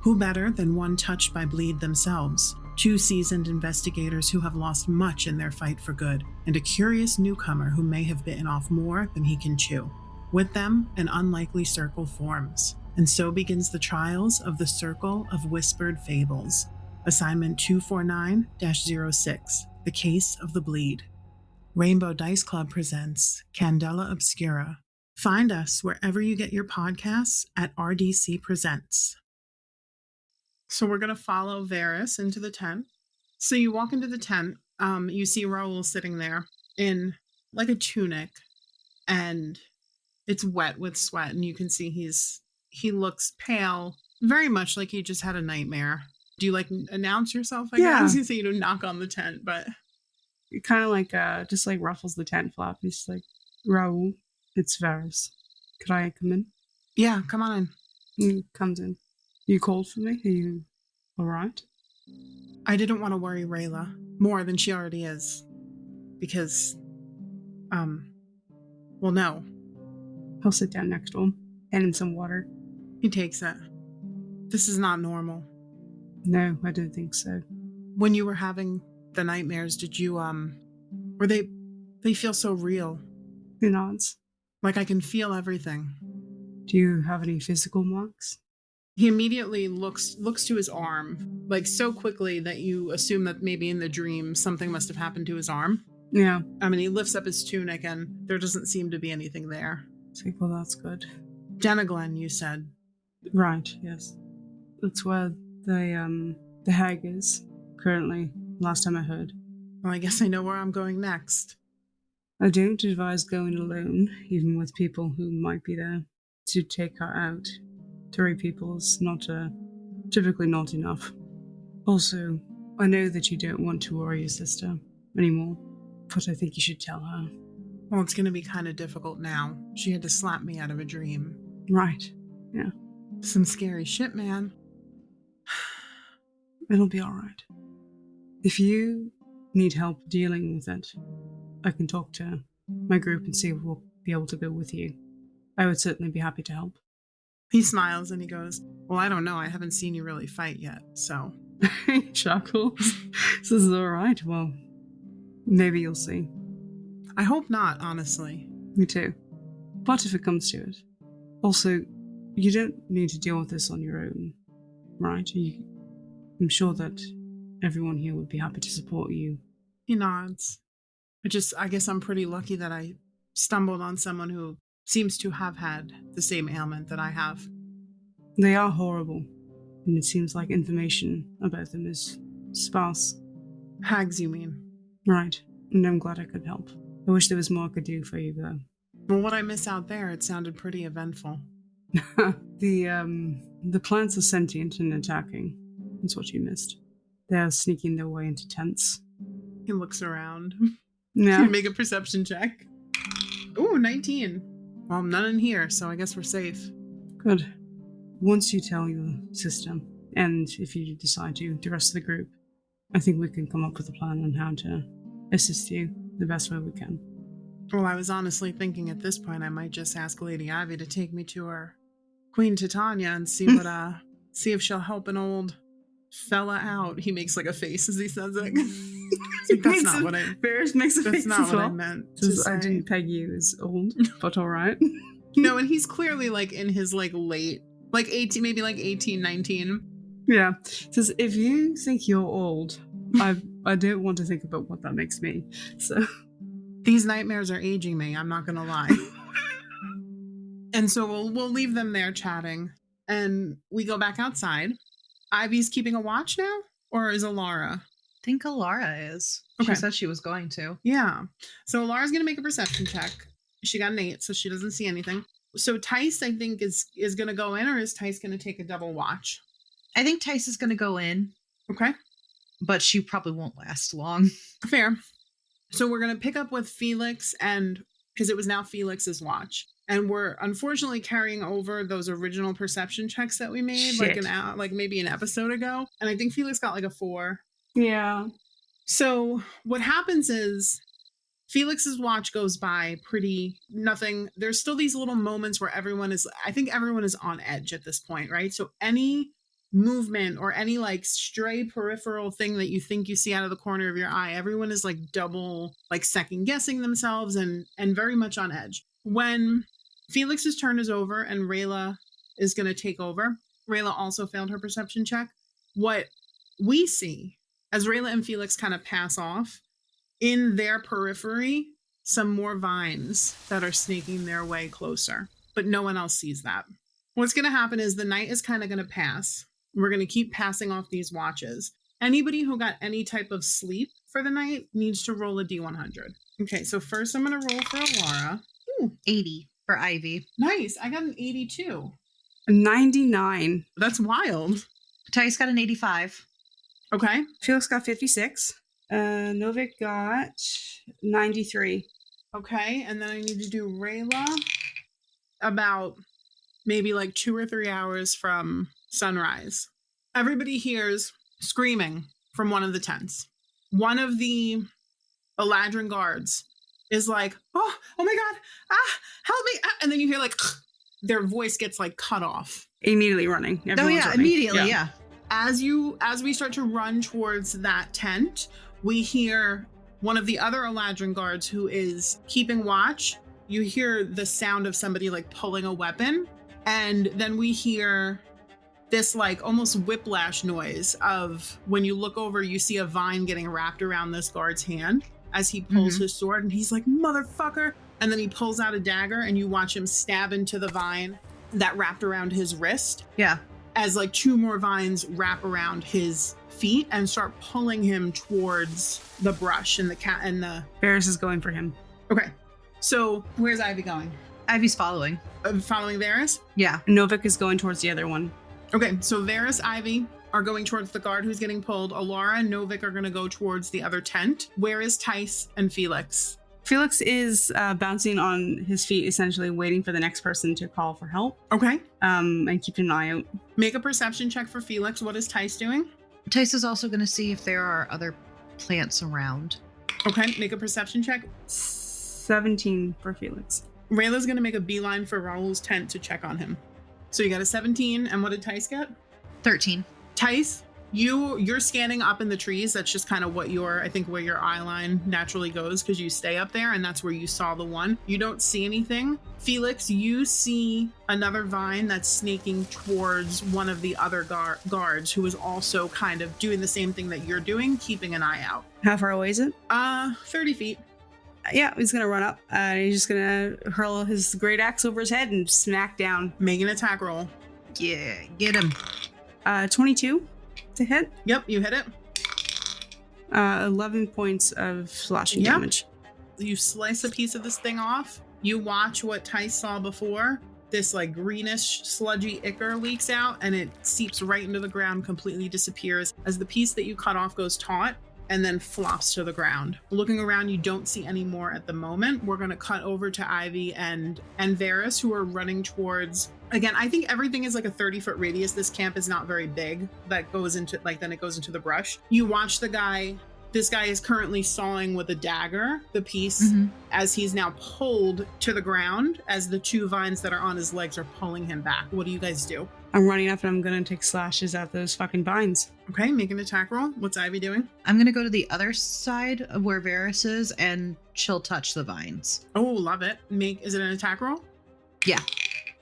Who better than one touched by bleed themselves, two seasoned investigators who have lost much in their fight for good, and a curious newcomer who may have bitten off more than he can chew. With them, an unlikely circle forms, and so begins the trials of the Circle of Whispered Fables. Assignment 249-06, The Case of the Bleed. Rainbow Dice Club presents Candela Obscura. Find us wherever you get your podcasts at RDC Presents. So we're going to follow Varys into the tent. So you walk into the tent. You see Raul sitting there in like a tunic, and it's wet with sweat, and you can see he looks pale, very much like he just had a nightmare. Do you like announce yourself? I guess you say you don't knock on the tent, but it kind of like just like ruffles the tent flap. He's like, Raul, it's Varys. Could I come in? Yeah, come on in. He comes in. You called for me? Are you all right? I didn't want to worry Rayla more than she already is. Because, well, no. I'll sit down next to him. Hand him some water. He takes it. This is not normal. No, I don't think so. When you were having the nightmares, did you, were they feel so real? He nods. Like I can feel everything. Do you have any physical marks? He immediately looks to his arm, like so quickly that you assume that maybe in the dream something must have happened to his arm. Yeah. I mean, he lifts up his tunic and there doesn't seem to be anything there. It's like, well, that's good. Denaglen, you said. Right, yes. That's where the hag is currently, last time I heard. Well, I guess I know where I'm going next. I don't advise going alone, even with people who might be there to take her out. 3 people is typically not enough. Also, I know that you don't want to worry your sister anymore, but I think you should tell her. Well, it's going to be kind of difficult now. She had to slap me out of a dream. Right, yeah. Some scary shit, man. It'll be alright. If you need help dealing with it, I can talk to my group and see if we'll be able to go with you. I would certainly be happy to help. He smiles and he goes, well, I don't know. I haven't seen you really fight yet, so. He chuckles. Says, alright, well, maybe you'll see. I hope not, honestly. Me too. But if it comes to it. Also, you don't need to deal with this on your own, right? I'm sure that everyone here would be happy to support you. He nods. I guess I'm pretty lucky that I stumbled on someone who seems to have had the same ailment that I have. They are horrible, and it seems like information about them is sparse. Hags, you mean? Right, and I'm glad I could help. I wish there was more I could do for you, though. Well, what I miss out there, it sounded pretty eventful. The plants are sentient and attacking. That's what you missed. They're sneaking their way into tents. He looks around. Yeah. Make a perception check. Ooh, 19. Well, none in here, so I guess we're safe. Good. Once you tell your sister, and if you decide to, the rest of the group, I think we can come up with a plan on how to assist you the best way we can. Well, I was honestly thinking at this point I might just ask Lady Ivy to take me to her Queen Titania and see what see if she'll help an old fella out. He makes like a face as he says it. Like, that's not what I. Ferris makes a face. That's not as what well. I meant. To Says, say. I didn't peg you as old, but all right. No, and he's clearly like in his like late, like 18, maybe like 18, 19. Yeah. Says, if you think you're old, I don't want to think about what that makes me. So these nightmares are aging me. I'm not gonna lie. And so we'll leave them there chatting, and we go back outside. Ivy's keeping a watch now, or is Alara? I think Alara is. Okay. She said she was going to. Yeah. So Alara's gonna make a perception check. She got an 8, so she doesn't see anything. So Tice, I think, is gonna go in, or is Tice gonna take a double watch? I think Tice is going to go in, Okay. but she probably won't last long. Fair. So we're gonna pick up with Felix, and because it was now Felix's watch. And we're unfortunately carrying over those original perception checks that we made Shit. like maybe an episode ago. And I think Felix got like a 4. yeah. So what happens is Felix's watch goes by pretty nothing. There's still these little moments where I think everyone is on edge at this point, right? So any movement or any like stray peripheral thing that you think you see out of the corner of your eye, everyone is like double, like second guessing themselves and very much on edge. When Felix's turn is over and Rayla is going to take over, Rayla also failed her perception check. What we see as Rayla and Felix kind of pass off, in their periphery, some more vines that are sneaking their way closer, but no one else sees that. What's going to happen is the night is kind of going to pass. We're going to keep passing off these watches. Anybody who got any type of sleep for the night needs to roll a D100. Okay, so first I'm going to roll for Alara. Ooh, 80 for Ivy. nice. I got an 82. 99. That's wild. Tice got an 85. Okay. Felix got 56. Novick got 93. Okay, and then I need to do Rayla about maybe like 2 or 3 hours from sunrise. Everybody hears screaming from one of the tents. One of the Eladrin guards is like, oh my God, help me. And then you hear like, their voice gets like cut off. Immediately running. Everyone's running. Immediately, yeah. As we start to run towards that tent, we hear one of the other Eladrin guards who is keeping watch. You hear the sound of somebody like pulling a weapon. And then we hear this like almost whiplash noise of when you look over, you see a vine getting wrapped around this guard's hand as he pulls his sword, and he's like, motherfucker. And then he pulls out a dagger, and you watch him stab into the vine that wrapped around his wrist. Yeah. As like 2 more vines wrap around his feet and start pulling him towards the brush and the cat and the... Varys is going for him. Okay. So where's Ivy going? Ivy's following. Following Varys? Yeah. Novick is going towards the other one. Okay, so Varys, Ivy are going towards the guard who's getting pulled. Alara and Novick are going to go towards the other tent. Where is Tice and Felix? Felix is bouncing on his feet, essentially waiting for the next person to call for help. Okay. And keeping an eye out. Make a perception check for Felix. What is Tice doing? Tice is also going to see if there are other plants around. Okay, make a perception check. 17 for Felix. Rayla's going to make a beeline for Raul's tent to check on him. So you got a 17, and what did Tice get? 13. Tice, you're scanning up in the trees. That's just kind of what I think where your eye line naturally goes, because you stay up there, and that's where you saw the one. You don't see anything. Felix, you see another vine that's snaking towards one of the other guards who is also kind of doing the same thing that you're doing, keeping an eye out. How far away is it? 30 feet. Yeah, he's going to run up. He's just going to hurl his great axe over his head and smack down. Make an attack roll. Yeah, get him. 22 to hit. Yep, you hit it. 11 points of slashing damage. You slice a piece of this thing off. You watch what Tice saw before. This like greenish, sludgy ichor leaks out, and it seeps right into the ground, completely disappears as the piece that you cut off goes taut and then flops to the ground. Looking around, you don't see any more at the moment. We're going to cut over to Ivy and Varys, who are running towards... Again, I think everything is like a 30-foot radius. This camp is not very big. That goes into, like, then it goes into the brush. You watch the guy... This guy is currently sawing with a dagger the piece as he's now pulled to the ground as the 2 vines that are on his legs are pulling him back. What do you guys do? I'm running up and I'm going to take slashes at those fucking vines. Okay, make an attack roll. What's Ivy doing? I'm going to go to the other side of where Varys is, and she'll touch the vines. Oh, love it. Is it an attack roll? Yeah.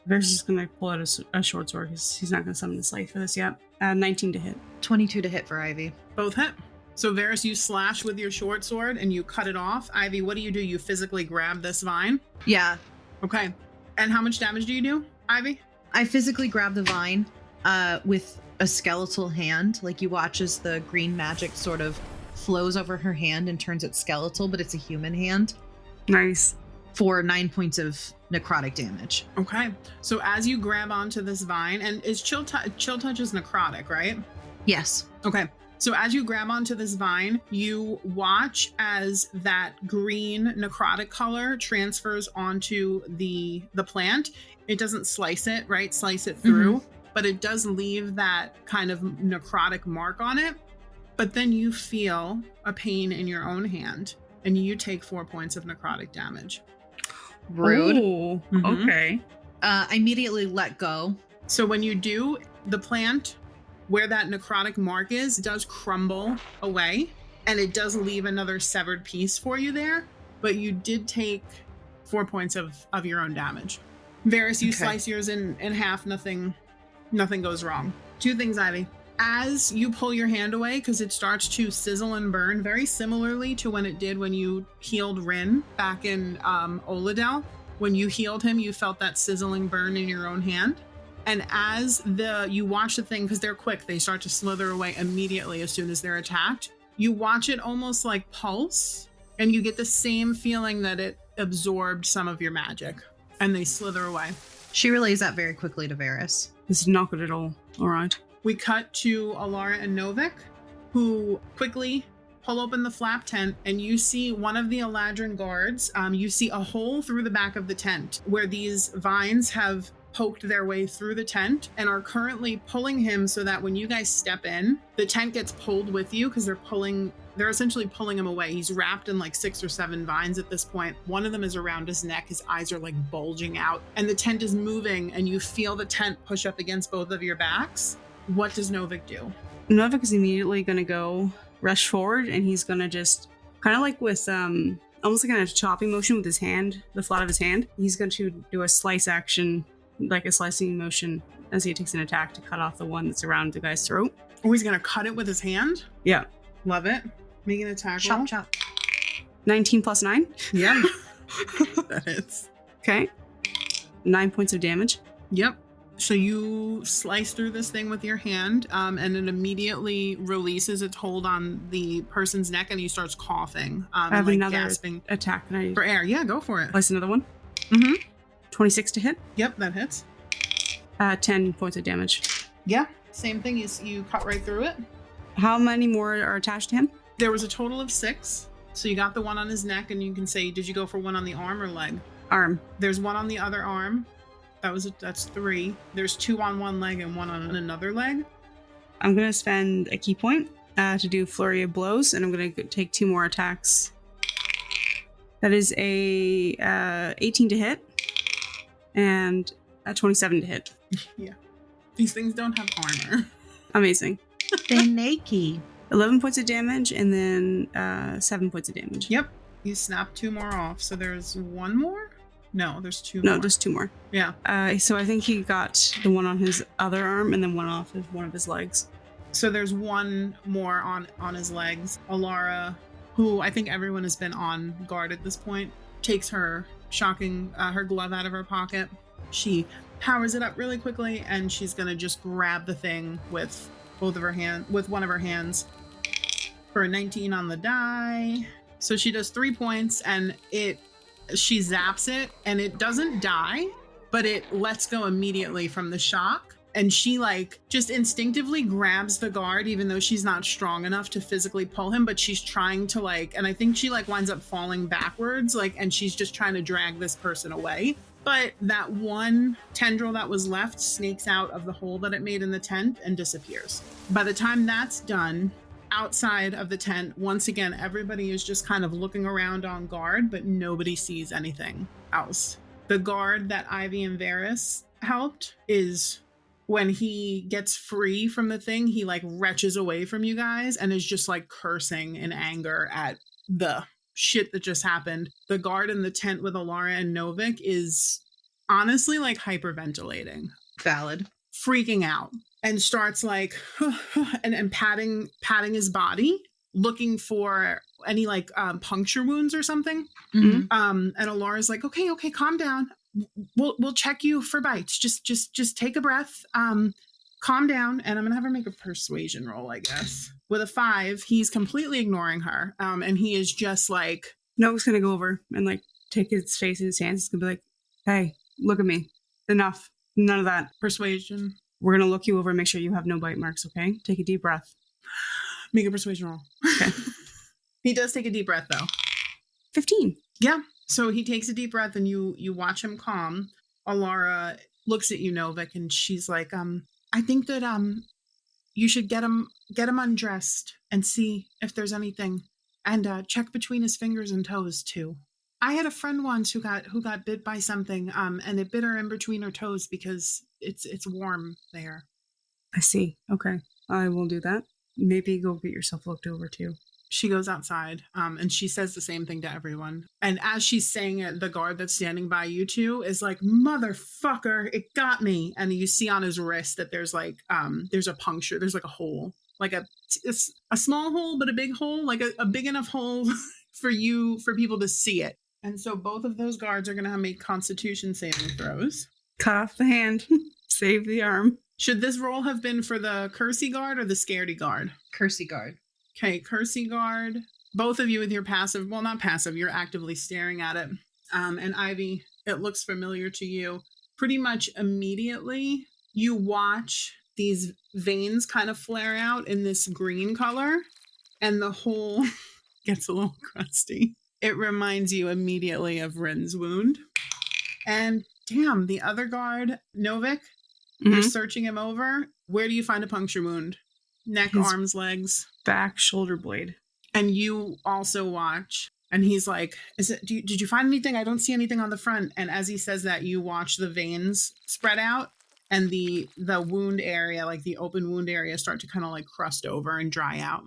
Varys is going to pull out a short sword because he's not going to summon the scythe for this yet. 19 to hit. 22 to hit for Ivy. Both hit. So Varys, you slash with your short sword and you cut it off. Ivy, what do? You physically grab this vine? Yeah. Okay. And how much damage do you do, Ivy? I physically grab the vine with a skeletal hand. Like, you watch as the green magic sort of flows over her hand and turns it skeletal, but it's a human hand. Nice. For 9 points of necrotic damage. Okay. So as you grab onto this vine, and is chill touch is necrotic, right? Yes. Okay. So as you grab onto this vine, you watch as that green necrotic color transfers onto the plant. It doesn't slice it, right? Slice it through, but it does leave that kind of necrotic mark on it. But then you feel a pain in your own hand, and you take 4 points of necrotic damage. Rude. Ooh, okay. I immediately let go. So when you do, the plant where that necrotic mark is does crumble away, and it does leave another severed piece for you there, but you did take 4 points of your own damage. Varys, you slice yours in half, nothing goes wrong. 2 things, Ivy. As you pull your hand away, because it starts to sizzle and burn very similarly to when it did when you healed Rin back in Oladel. When you healed him, you felt that sizzling burn in your own hand. And as you watch the thing, because they're quick, they start to slither away immediately as soon as they're attacked. You watch it almost like pulse, and you get the same feeling that it absorbed some of your magic, and they slither away. She relays that very quickly to Varys. This is not good at all. All right. We cut to Alara and Novick, who quickly pull open the flap tent, and you see one of the Eladrin guards. You see a hole through the back of the tent where these vines have poked their way through the tent and are currently pulling him so that when you guys step in, the tent gets pulled with you because they're essentially pulling him away. He's wrapped in like 6 or 7 vines at this point. One of them is around his neck. His eyes are like bulging out, and the tent is moving, and you feel the tent push up against both of your backs. What does Novick do? Novick is immediately going to go rush forward, and he's going to just kind of like with almost like a chopping motion with his hand, the flat of his hand. He's going to do a slice action, like a slicing motion as he takes an attack to cut off the one that's around the guy's throat. Oh, he's going to cut it with his hand? Yeah. Love it. Make an attack Chop, roll. chop. 19 plus 9. Yeah. That hits. Okay. 9 points of damage. Yep. So you slice through this thing with your hand, and it immediately releases its hold on the person's neck, and he starts coughing. I have like another gasping attack. Can I for air. Yeah, go for it. place another one? Mm-hmm. 26 to hit. Yep, that hits. 10 points of damage. Yeah, same thing. You cut right through it. How many more are attached to him? There was a total of 6. So you got the one on his neck, and you can say, did you go for one on the arm or leg? Arm. There's one on the other arm. That's 3. There's 2 on one leg and 1 on another leg. I'm going to spend a key point to do flurry of blows, and I'm going to take 2 more attacks. That is a 18 to hit and a 27 to hit. Yeah. These things don't have armor. Amazing. They're naked. 11 points of damage and then 7 points of damage. Yep. You snap 2 more off. So there's 1 more? No, there's 2 more. No, just 2 more. Yeah. So I think he got the one on his other arm and then one off of one of his legs. So there's 1 more on his legs. Alara, who I think everyone has been on guard at this point, takes her her glove out of her pocket. She powers it up really quickly, and she's gonna just grab the thing with one of her hands for a 19 on the die. So she does 3 points, and she zaps it, and it doesn't die, but it lets go immediately from the shock. And she just instinctively grabs the guard, even though she's not strong enough to physically pull him, but she's trying to and I think she winds up falling backwards, and she's just trying to drag this person away. But that one tendril that was left snakes out of the hole that it made in the tent and disappears. By the time that's done, outside of the tent, once again, everybody is just kind of looking around on guard, but nobody sees anything else. The guard that Ivy and Varys helped is, when he gets free from the thing, he retches away from you guys and is just cursing in anger at the shit that just happened. The guard in the tent with Alara and Novick is honestly hyperventilating. Valid. Freaking out. And starts and patting his body, looking for any puncture wounds or something. Mm-hmm. And Alara's okay, calm down. We'll check you for bites. Just take a breath. Calm down. And I'm gonna have her make a persuasion roll, I guess. With a 5, he's completely ignoring her. And he is just Noah's gonna go over and take his face in his hands. He's gonna be hey, look at me. Enough. None of that. Persuasion. We're going to look you over and make sure you have no bite marks, okay? Take a deep breath. Make a persuasion roll. Okay. He does take a deep breath, though. 15. Yeah. So he takes a deep breath, and you watch him calm. Alara looks at you, Novick, and she's I think that you should get him undressed and see if there's anything, and check between his fingers and toes too. I had a friend once who got bit by something, and it bit her in between her toes because it's warm there. I see. Okay. I will do that. Maybe go get yourself looked over too. She goes outside, and she says the same thing to everyone. And as she's saying it, the guard that's standing by you two is motherfucker, it got me. And you see on his wrist that there's there's a puncture. There's a hole, a small hole, but a big hole, a big enough hole for people to see it. And so both of those guards are going to make Constitution saving throws. Cut off the hand. Save the arm. Should this roll have been for the Cursey guard or the Scaredy guard? Cursey guard. Okay, Cursey guard. Both of you with your passive, well, not passive, you're actively staring at it. And Ivy, it looks familiar to you. Pretty much immediately, you watch these veins kind of flare out in this green color, and the hole gets a little crusty. It reminds you immediately of Rin's wound. And damn, the other guard, Novick, you're searching him over. Where do you find a puncture wound? Neck, arms, legs. Back, shoulder blade. And you also watch. And he's did you find anything? I don't see anything on the front. And as he says that, you watch the veins spread out. And the wound area, the open wound area, start to kind of crust over and dry out.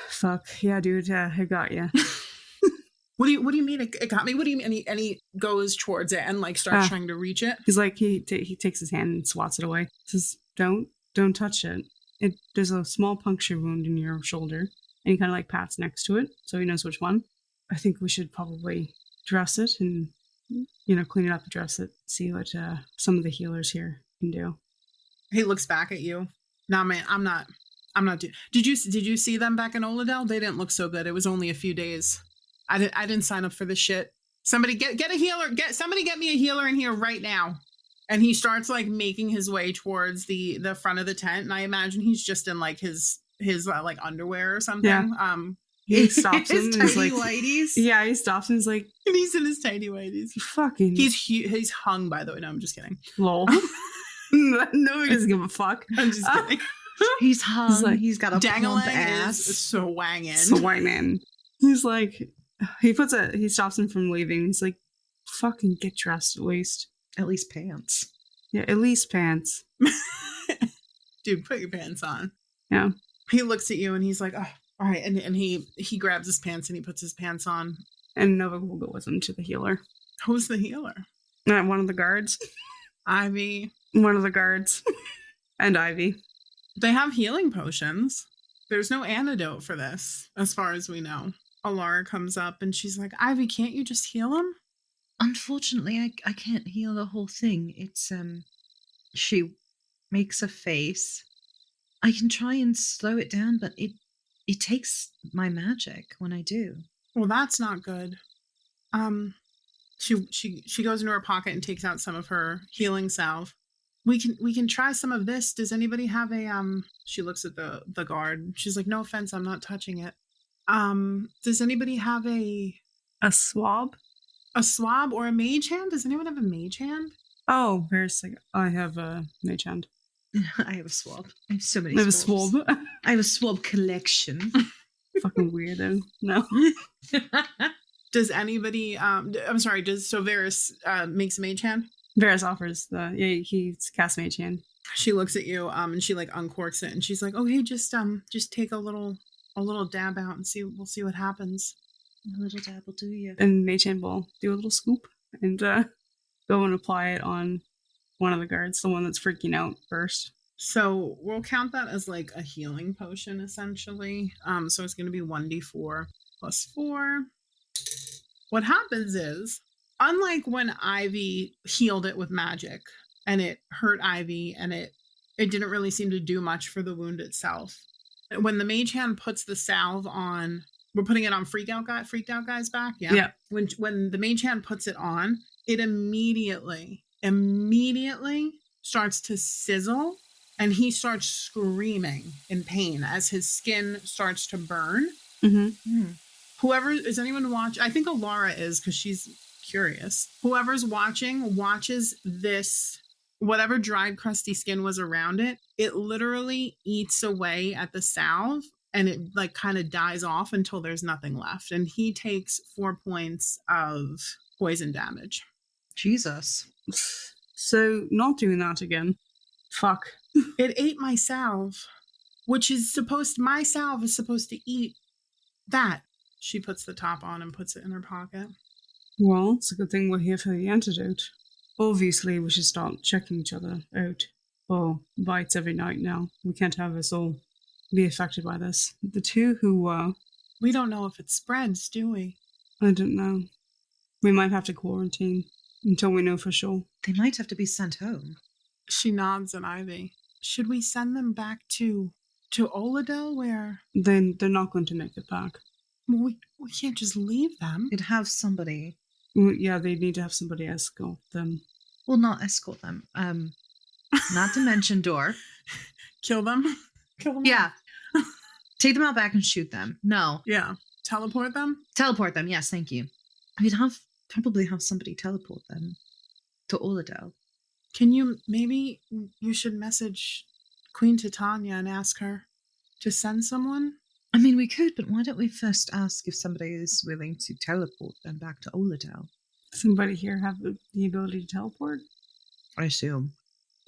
Fuck. Yeah, dude. I got you. What do you mean it got me? What do you mean? And he goes towards it and like starts trying to reach it. He's like, he takes his hand and swats it away. Says, don't touch it. There's a small puncture wound in your shoulder. And he kind of like pats next to it so he knows which one. I think we should probably dress it and, clean it up and dress it. See what some of the healers here can do. He looks back at you. Nah, man, I'm not. Did you see them back in Oladell? They didn't look so good. It was only a few days. I didn't sign up for this shit. Somebody get a healer. Somebody get me a healer in here right now. And he starts like making his way towards the front of the tent. And I imagine he's just in like his like underwear or something. Yeah. He stops him. His And he's tiny like, whities. yeah, he stops and he's like, and he's in his tiny whities. Fucking. He's hung, by the way. No, I'm just kidding. Lol. No, he doesn't give a fuck. I'm just kidding. He's hung. He's got a dangling plump ass. Swangin'. He's like, he stops him from leaving. He's like, fucking get dressed at least. At least pants. Yeah, at least pants. Dude, put your pants on. Yeah. He looks at you and he's like, oh, all right. And he grabs his pants and he puts his pants on. And Novick will go with him to the healer. Who's the healer? One of the guards. Ivy. One of the guards. And Ivy. They have healing potions. There's no antidote for this, as far as we know. Alara comes up and she's like, Ivy, can't you just heal him? Unfortunately, I can't heal the whole thing. It's she makes a face. I can try and slow it down, but it takes my magic when I do. Well, that's not good. She goes into her pocket and takes out some of her healing salve. We can try some of this. Does anybody have a she looks at the guard. She's like, no offense, I'm not touching it. Does anybody have a swab? A swab or a mage hand? Does anyone have a mage hand? Oh, where's I have a mage hand. I have a swab. I have so many I have swabs. a swab. I have a swab collection. Fucking weirdo. No. Does anybody I'm sorry, so Varys makes a mage hand? Varys offers he casts mage hand. She looks at you and she like uncorks it and she's like, okay, just take a little dab out and we'll see what happens. A little dab will do you. And mage hand will do a little scoop and go and apply it on one of the guards, the one that's freaking out first. So we'll count that as like a healing potion essentially. So it's gonna be 1d4 plus 4. What happens is, unlike when Ivy healed it with magic and it hurt Ivy and it didn't really seem to do much for the wound itself. When the mage hand puts the salve on, we're putting it on freaked out guy's back. Yeah. When the mage hand puts it on, it immediately starts to sizzle and he starts screaming in pain as his skin starts to burn. Mm-hmm. Whoever is anyone watch? I think Alara is because she's curious. Whoever's watches this, whatever dried crusty skin was around it, it literally eats away at the salve and it like kind of dies off until there's nothing left. And he takes 4 points of poison damage. Jesus. So not doing that again. Fuck. It ate my salve, my salve is supposed to eat that. She puts the top on and puts it in her pocket. Well, it's a good thing we're here for the antidote. Obviously, we should start checking each other out. Oh, bites every night now. We can't have us all be affected by this. The two who we don't know if it spreads, do we? I don't know. We might have to quarantine until we know for sure. They might have to be sent home. She nods at Ivy. Should we send them back to Oladell where... Then they're not going to make it back. We can't just leave them. You'd have somebody. Yeah, they need to have somebody escort them. Well, not escort them. Not dimension door. Kill them? Yeah. Take them out back and shoot them. No. Yeah. Teleport them? Teleport them, yes, thank you. We'd probably have somebody teleport them to Oladell. Can you, maybe you should message Queen Titania and ask her to send someone? I mean, we could, but why don't we first ask if somebody is willing to teleport them back to Oladell? Somebody here have the ability to teleport? I assume.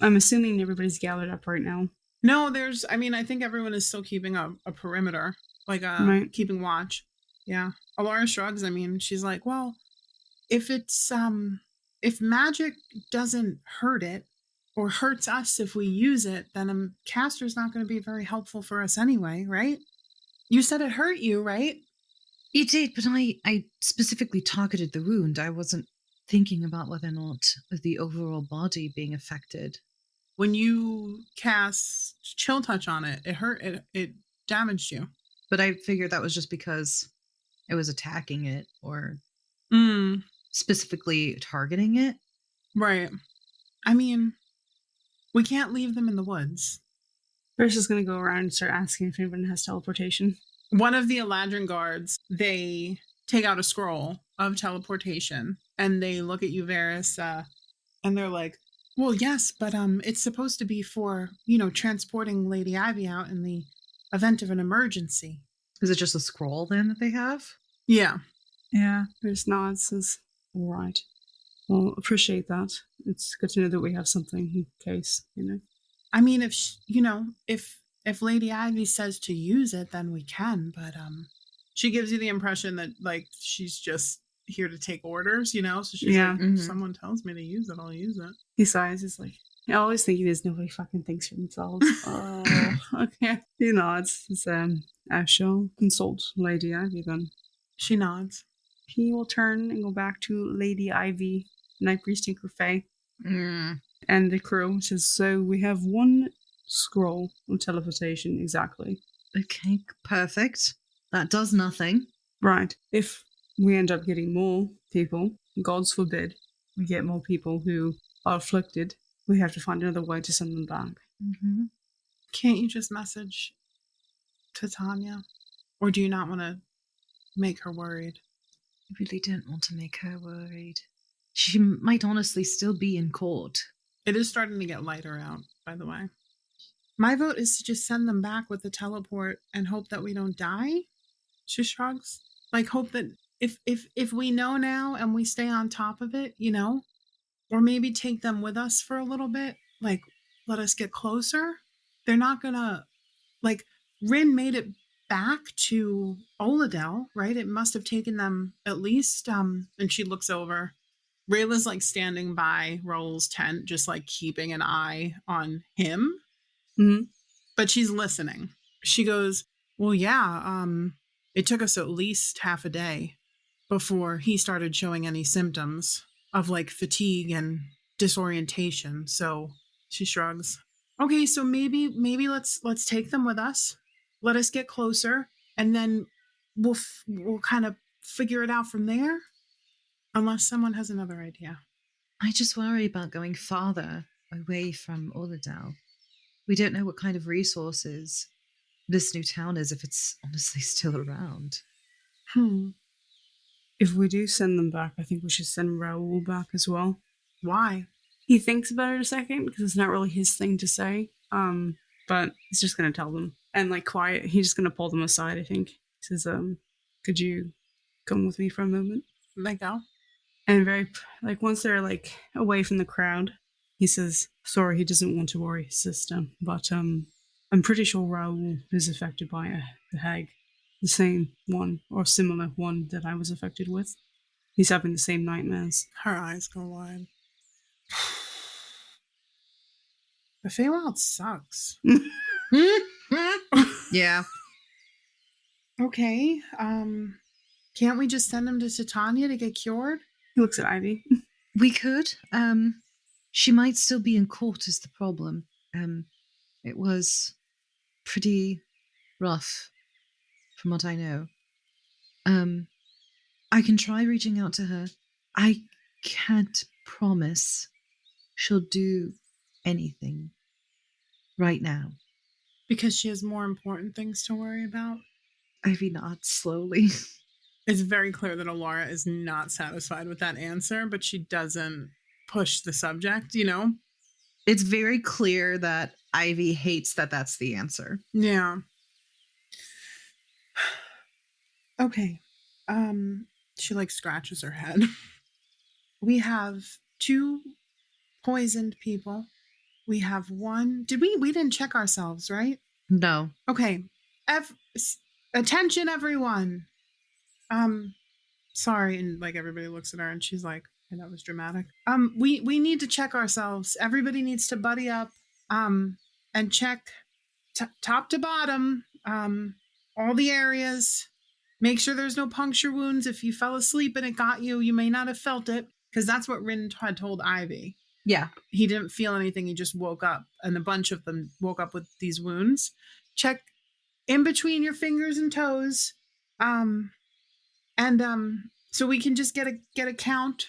I'm assuming everybody's gathered up right now. No, I think everyone is still keeping a perimeter, like right. Keeping watch. Yeah. Alara shrugs. I mean, she's like, well, if magic doesn't hurt it or hurts us if we use it, then a caster's not going to be very helpful for us anyway, right? You said it hurt you, right? It did, but I specifically targeted the wound. I wasn't thinking about whether or not the overall body being affected. When you cast chill touch on it, it hurt, it damaged you. But I figured that was just because it was attacking it or specifically targeting it. Right. I mean, we can't leave them in the woods. First is going to go around and start asking if anyone has teleportation. One of the Eladrin guards, they take out a scroll of teleportation and they look at you, Varys, and they're like, well, yes, but it's supposed to be for, transporting Lady Ivy out in the event of an emergency. Is it just a scroll then that they have? Yeah. Yeah. There's nods, says, all right. Well, appreciate that. It's good to know that we have something in case, I mean, if Lady Ivy says to use it, then we can, but she gives you the impression that like she's just here to take orders, so she's like, if someone tells me to use it, I'll use it. He sighs, he's like, I always think there's nobody fucking thinks for themselves. Oh, okay. He nods. I shall consult Lady Ivy then. She nods. He will turn and go back to Lady Ivy, Night Priest Tinkerfay, and the crew. Says, so we have one scroll of teleportation, exactly. Okay, perfect. That does nothing. Right. If we end up getting more people, gods forbid, we get more people who are afflicted, we have to find another way to send them back. Mm-hmm. Can't you just message Titania? Or do you not want to make her worried? I really don't want to make her worried. She might honestly still be in court. It is starting to get lighter out, by the way. My vote is to just send them back with the teleport and hope that we don't die. She shrugs. Like, hope that if we know now and we stay on top of it, or maybe take them with us for a little bit, like, let us get closer. They're not gonna, like, Rin made it back to Oladel, right? It must have taken them at least, and she looks over. Rayla's, like, standing by Raul's tent, just, like, keeping an eye on him. Mm-hmm. But she's listening. She goes, well, yeah, it took us at least half a day before he started showing any symptoms of like fatigue and disorientation. So she shrugs. Okay, so maybe let's take them with us. Let us get closer, and then we'll kind of figure it out from there. Unless someone has another idea. I just worry about going farther away from Oladel. We don't know what kind of resources this new town is, if it's honestly still around. If we do send them back, I think we should send Raul back as well. Why? He thinks about it a second because it's not really his thing to say. But he's just gonna tell them. And like quiet, he's just gonna pull them aside, I think. He says, could you come with me for a moment? They go. And once they're like away from the crowd, he says, sorry, he doesn't want to worry his sister, but I'm pretty sure Raul is affected by the hag. The same one, or similar one that I was affected with. He's having the same nightmares. Her eyes go wide. The Feywild sucks. Yeah. Okay. Can't we just send him to Titania to get cured? He looks at Ivy. We could. She might still be in court is the problem. It was pretty rough, from what I know. I can try reaching out to her. I can't promise she'll do anything right now. Because she has more important things to worry about? Ivy nods slowly. It's very clear that Alara is not satisfied with that answer, but she doesn't push the subject, It's very clear that Ivy hates that that's the answer. Yeah. Okay. She like scratches her head. We have 2 poisoned people. We have 1. We didn't check ourselves, right? No. Okay. Attention, everyone. Sorry. And like everybody looks at her and she's like, "Hey, that was dramatic. We need to check ourselves. Everybody needs to buddy up, and check top to bottom, all the areas. Make sure there's no puncture wounds. If you fell asleep and it got you, you may not have felt it, because that's what Rin had told Ivy. Yeah. He didn't feel anything. He just woke up, and a bunch of them woke up with these wounds. Check in between your fingers and toes, so we can just get a count.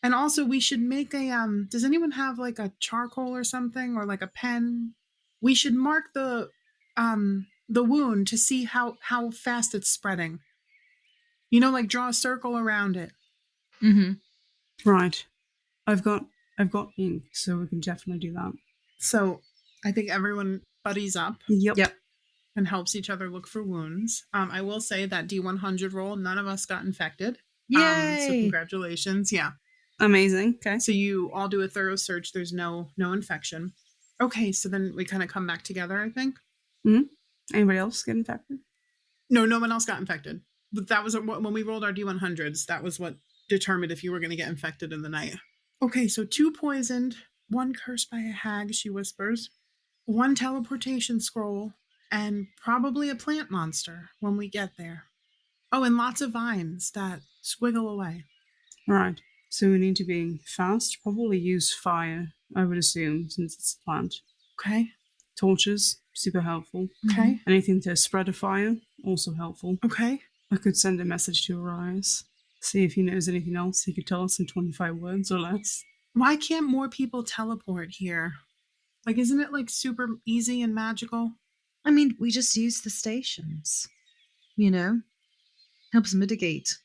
And also, we should make a does anyone have like a charcoal or something, or like a pen? We should mark the wound to see how fast it's spreading. Like draw a circle around it. Mm-hmm. Right. I've got ink, so we can definitely do that. So I think everyone buddies up. Yep. And helps each other look for wounds. I will say that D100 roll, none of us got infected. Yay! So congratulations. Yeah. Amazing. Okay. So you all do a thorough search. There's no infection. Okay, so then we kind of come back together, I think. Mm-hmm. Anybody else get infected? No one else got infected. But that was when we rolled our D100s. That was what determined if you were going to get infected in the night. Okay, so 2 poisoned, 1 cursed by a hag, she whispers, 1 teleportation scroll, and probably a plant monster when we get there. Oh, and lots of vines that squiggle away. Right. So we need to be fast. Probably use fire, I would assume, since it's a plant. Okay. Torches, super helpful. Okay. Anything to spread a fire, also helpful. Okay. I could send a message to Arias. See if he knows anything else he could tell us in 25 words or less. Why can't more people teleport here? Like, isn't it like super easy and magical? I mean, we just use the stations. Helps mitigate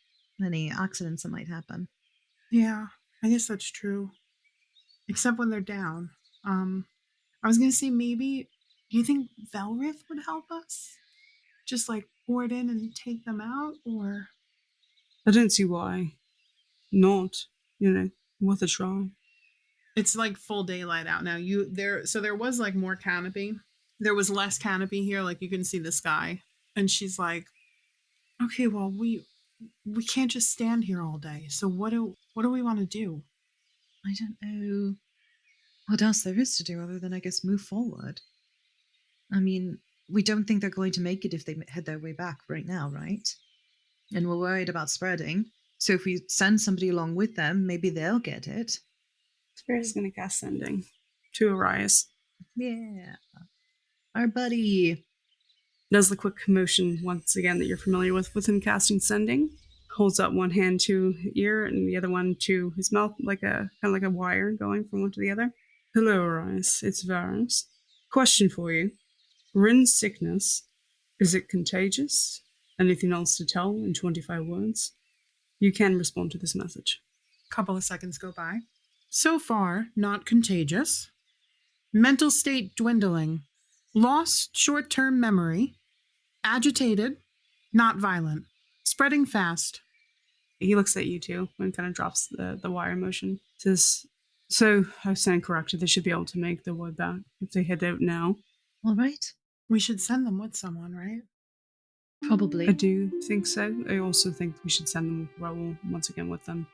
any accidents that might happen. Yeah, I guess that's true. Except when they're down. I was gonna say maybe. Do you think Velrith would help us? Just like board in and take them out, or? I don't see why not. Worth a try. It's like full daylight out now. So there was like more canopy. There was less canopy here, like you can see the sky. And she's like, okay, well, we can't just stand here all day. So what do we want to do? I don't know what else there is to do other than, I guess, move forward. I mean, we don't think they're going to make it if they head their way back right now, right? And we're worried about spreading. So if we send somebody along with them, maybe they'll get it. Spirit is going to cast Sending to Arias. Yeah. Our buddy. Does the quick motion once again that you're familiar with him casting Sending. Holds up one hand to his ear and the other one to his mouth, like a kind of like a wire going from one to the other. Hello, Arias. It's Varus. Question for you. Rin's sickness. Is it contagious? Anything else to tell in 25 words? You can respond to this message. Couple of seconds go by. So far, not contagious. Mental state dwindling. Lost short-term memory. Agitated. Not violent. Spreading fast. He looks at you two and kind of drops the wire motion. Says, so I was saying correctly, they should be able to make their way back if they head out now. All right. We should send them with someone, right? Probably. I do think so. I also think we should send them with Raul once again with them.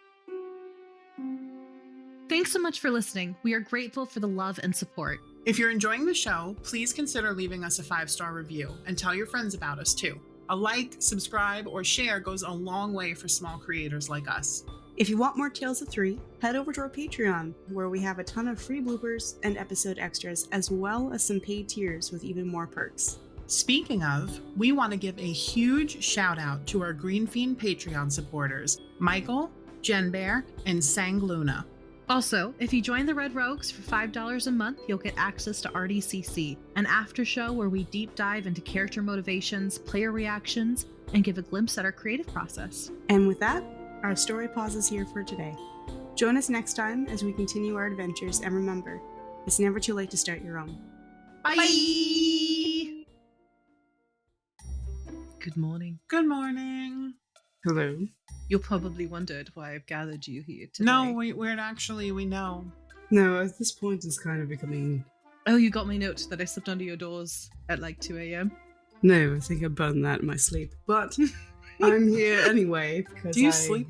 Thanks so much for listening. We are grateful for the love and support. If you're enjoying the show, please consider leaving us a 5-star review and tell your friends about us too. A like, subscribe, or share goes a long way for small creators like us. If you want more Tales of 3, head over to our Patreon, where we have a ton of free bloopers and episode extras, as well as some paid tiers with even more perks. Speaking of, we want to give a huge shout out to our Green Fiend Patreon supporters, Michael, Jen Bear, and Sang Luna. Also, if you join the Red Rogues for $5 a month, you'll get access to RDCC, an after show where we deep dive into character motivations, player reactions, and give a glimpse at our creative process. And with that, our story pauses here for today. Join us next time as we continue our adventures, and remember, it's never too late to start your own. Bye! Good morning. Good morning. Hello. You'll probably wondered why I've gathered you here today. No, we know. No, at this point it's kind of becoming... Oh, you got my note that I slept under your doors at like 2 a.m.? No, I think I burned that in my sleep. But I'm here anyway because Do you sleep?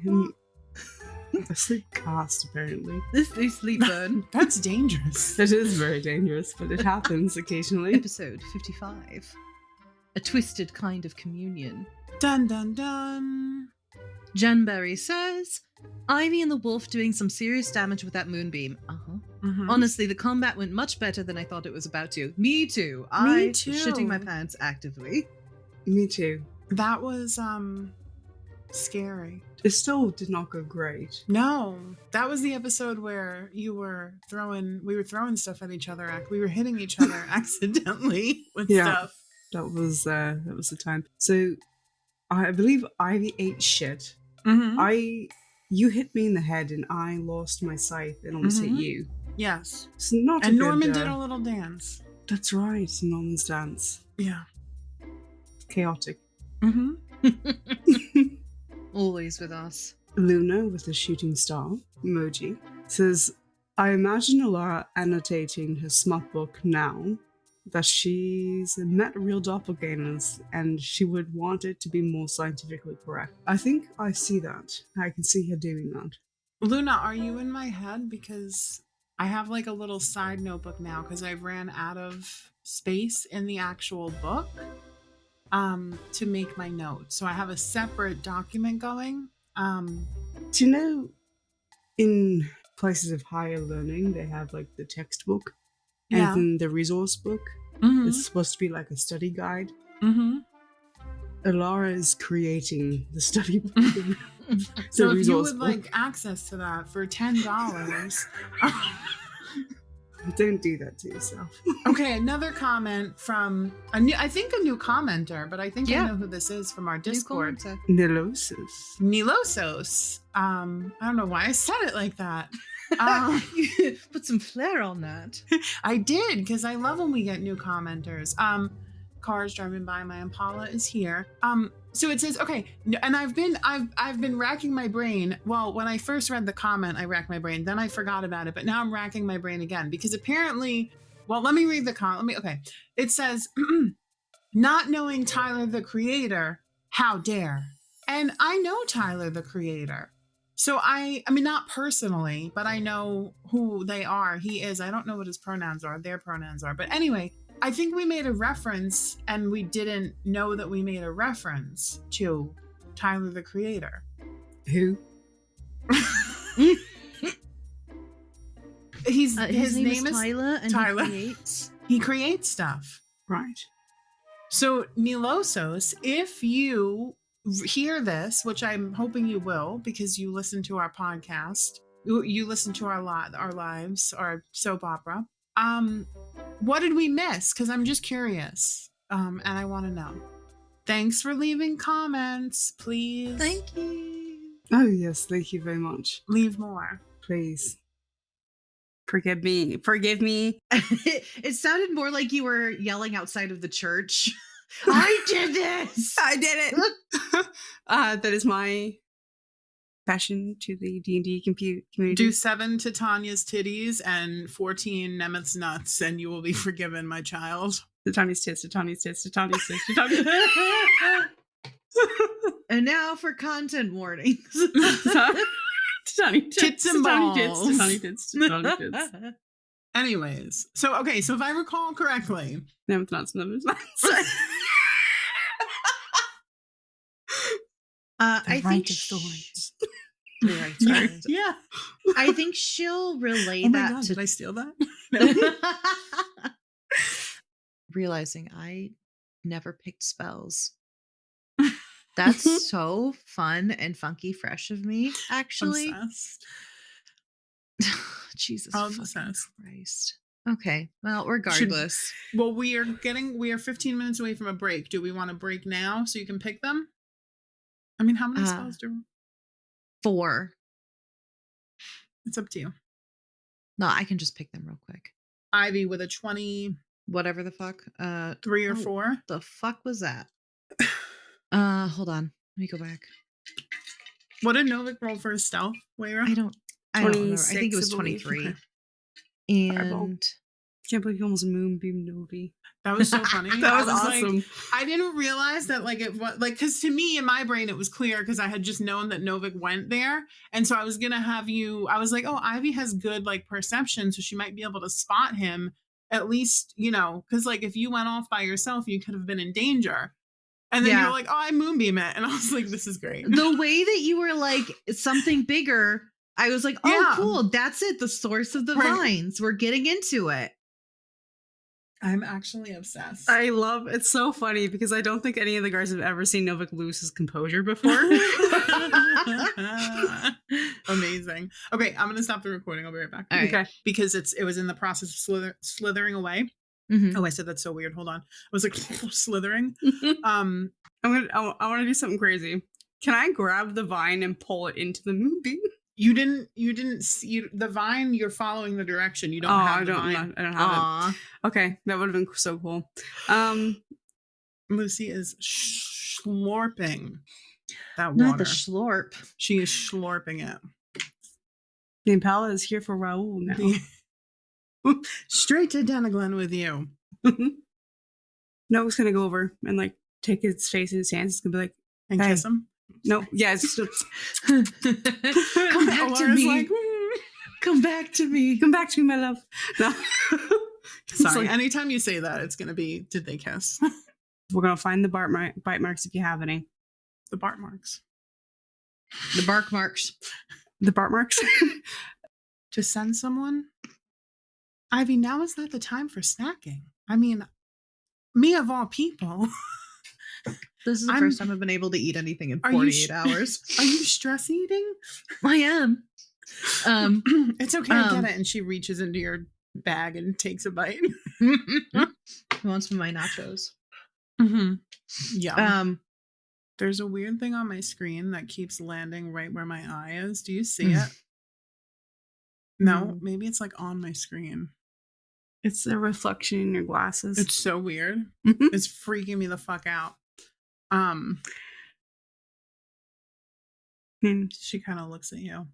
I sleep cast apparently. This is sleep burn. That's dangerous. That is very dangerous, but it happens occasionally. Episode 55. A twisted kind of communion. Dun dun dun. Jenberry says, Ivy and the wolf doing some serious damage with that moonbeam. Mhm. Honestly, the combat went much better than I thought it was about to. Me too. I was too. shitting my pants actively. Me too. That was scary. It still did not go great. No, that was the episode where we were throwing stuff at each other. We were hitting each other accidentally with stuff. That was the time. So I believe Ivy ate shit. Mm-hmm. You hit me in the head and I lost my scythe and almost hit you. Yes. It's not And a good, Norman did a little dance. That's right, Norman's dance. Yeah. Chaotic. Mm-hmm. Always with us. Luna with the shooting star emoji says, I imagine Alara annotating her smut book now that she's met real doppelgangers and she would want it to be more scientifically correct. I think I see that. I can see her doing that. Luna, are you in my head? Because I have like a little side notebook now because I ran out of space in the actual book to make my notes. So I have a separate document going. Do you know in places of higher learning they have like the textbook and then the resource book? It's supposed to be like a study guide. Alara is creating the study book. So if you would like access to that for $10. Don't do that to yourself. Okay, another comment from a new commenter, but I think I know who this is from our Discord. Nilosis. Nilosos. I don't know why I said it like that. You put some flair on that. I did, because I love when we get new commenters. Cars driving by, my Impala is here. So it says, okay, and I've been racking my brain. Well, when I first read the comment, I racked my brain. Then I forgot about it, but now I'm racking my brain again because apparently, well, let me read the comment. Okay, it says, not knowing Tyler the Creator, how dare? And I know Tyler the Creator. So I mean, not personally, but I know who they are. He is. I don't know what his pronouns are. Their pronouns are. But anyway, I think we made a reference and we didn't know that we made a reference to Tyler the Creator. Who? His name is Tyler, and Tyler. He He creates stuff. Right. So Nilosos, if you hear this, which I'm hoping you will, because you listen to our podcast, you listen to our lives, our soap opera. What did we miss? Because I'm just curious, and I want to know. Thanks for leaving comments, please. Thank you. Oh yes, thank you very much. Leave more, please. Forgive me. Forgive me. It sounded more like you were yelling outside of the church. I did this. I did it. That is my passion to the D&D community. Do 7 to Tanya's titties and 14 Nemeth's nuts, and you will be forgiven, my child. To Tanya's tits, to Tanya's tits, to Tanya's tits, to Tanya's tits. And now for content warnings. Tits and balls. To Tanya tits, to Tanya tits. Anyways, so if I recall correctly, Nemeth nuts, Nemeth nuts. I think stories. Yeah. I think she'll relay Oh my that God, to. did I steal that? No. Realizing I never picked spells. That's so fun and funky fresh of me, actually. Obsessed. Jesus Obsessed. Christ. Okay. Well, regardless. Well, we are 15 minutes away from a break. Do we want to break now so you can pick them? I mean, how many spells do we? 4. It's up to you. No, I can just pick them real quick. Ivy with a 20. Whatever the fuck. 3 or 4. The fuck was that? Hold on. Let me go back. What did Novick roll for his stealth, Wayra? I don't remember. I think it was 23. Okay. And Can't believe you almost moonbeam Novi. That was so funny. That was like, awesome. I didn't realize that like it was like because to me in my brain it was clear because I had just known that Novick went there, and so I was gonna have you. I was like, oh, Ivy has good like perception, so she might be able to spot him at least, because like if you went off by yourself, you could have been in danger. And then Yeah. you're like, oh, I moonbeam it, and I was like, this is great. The way that you were like something bigger, I was like, oh, Yeah. cool. That's it. The source of the Right. vines. We're getting into it. I'm actually obsessed. I love it's so funny because I don't think any of the guards have ever seen Novick lose his composure before. Amazing. Okay, I'm gonna stop the recording. I'll be right back. All right. Okay. Because it was in the process of slithering away. Mhm. Oh, I said that's so weird. Hold on. I was like slithering. I want to do something crazy. Can I grab the vine and pull it into the moonbeam? You didn't see the vine. You're following the direction. You don't have the vine. I don't have Aw. it. Okay, that would have been so cool. Lucy is slurping that Not water. the schlorp. She is slurping it. The Impala is here for Raul now. Straight to Denaglen with you. Novick's gonna go over and like take his face in his hands. It's gonna be like, And hey. kiss him. no, yeah, it's just, Come back to Laura's me. like, Come back to me. come back to me, my love. No. It's sorry. like, Anytime you say that, it's gonna be, did they kiss? we're gonna find the bite marks if you have any. The Bart marks. The bark marks. The Bart marks. To send someone? Ivy, now is not the time for snacking. I mean, me of all people. This is the first time I've been able to eat anything in Are you 48 hours. Are you stress eating? I am. It's okay, I get it. And she reaches into your bag and takes a bite. Who wants some of my nachos? Mm-hmm. Yeah. There's a weird thing on my screen that keeps landing right where my eye is. Do you see it? No, maybe it's like on my screen. It's a reflection in your glasses. It's so weird. Mhm. It's freaking me the fuck out. She kind of looks at you.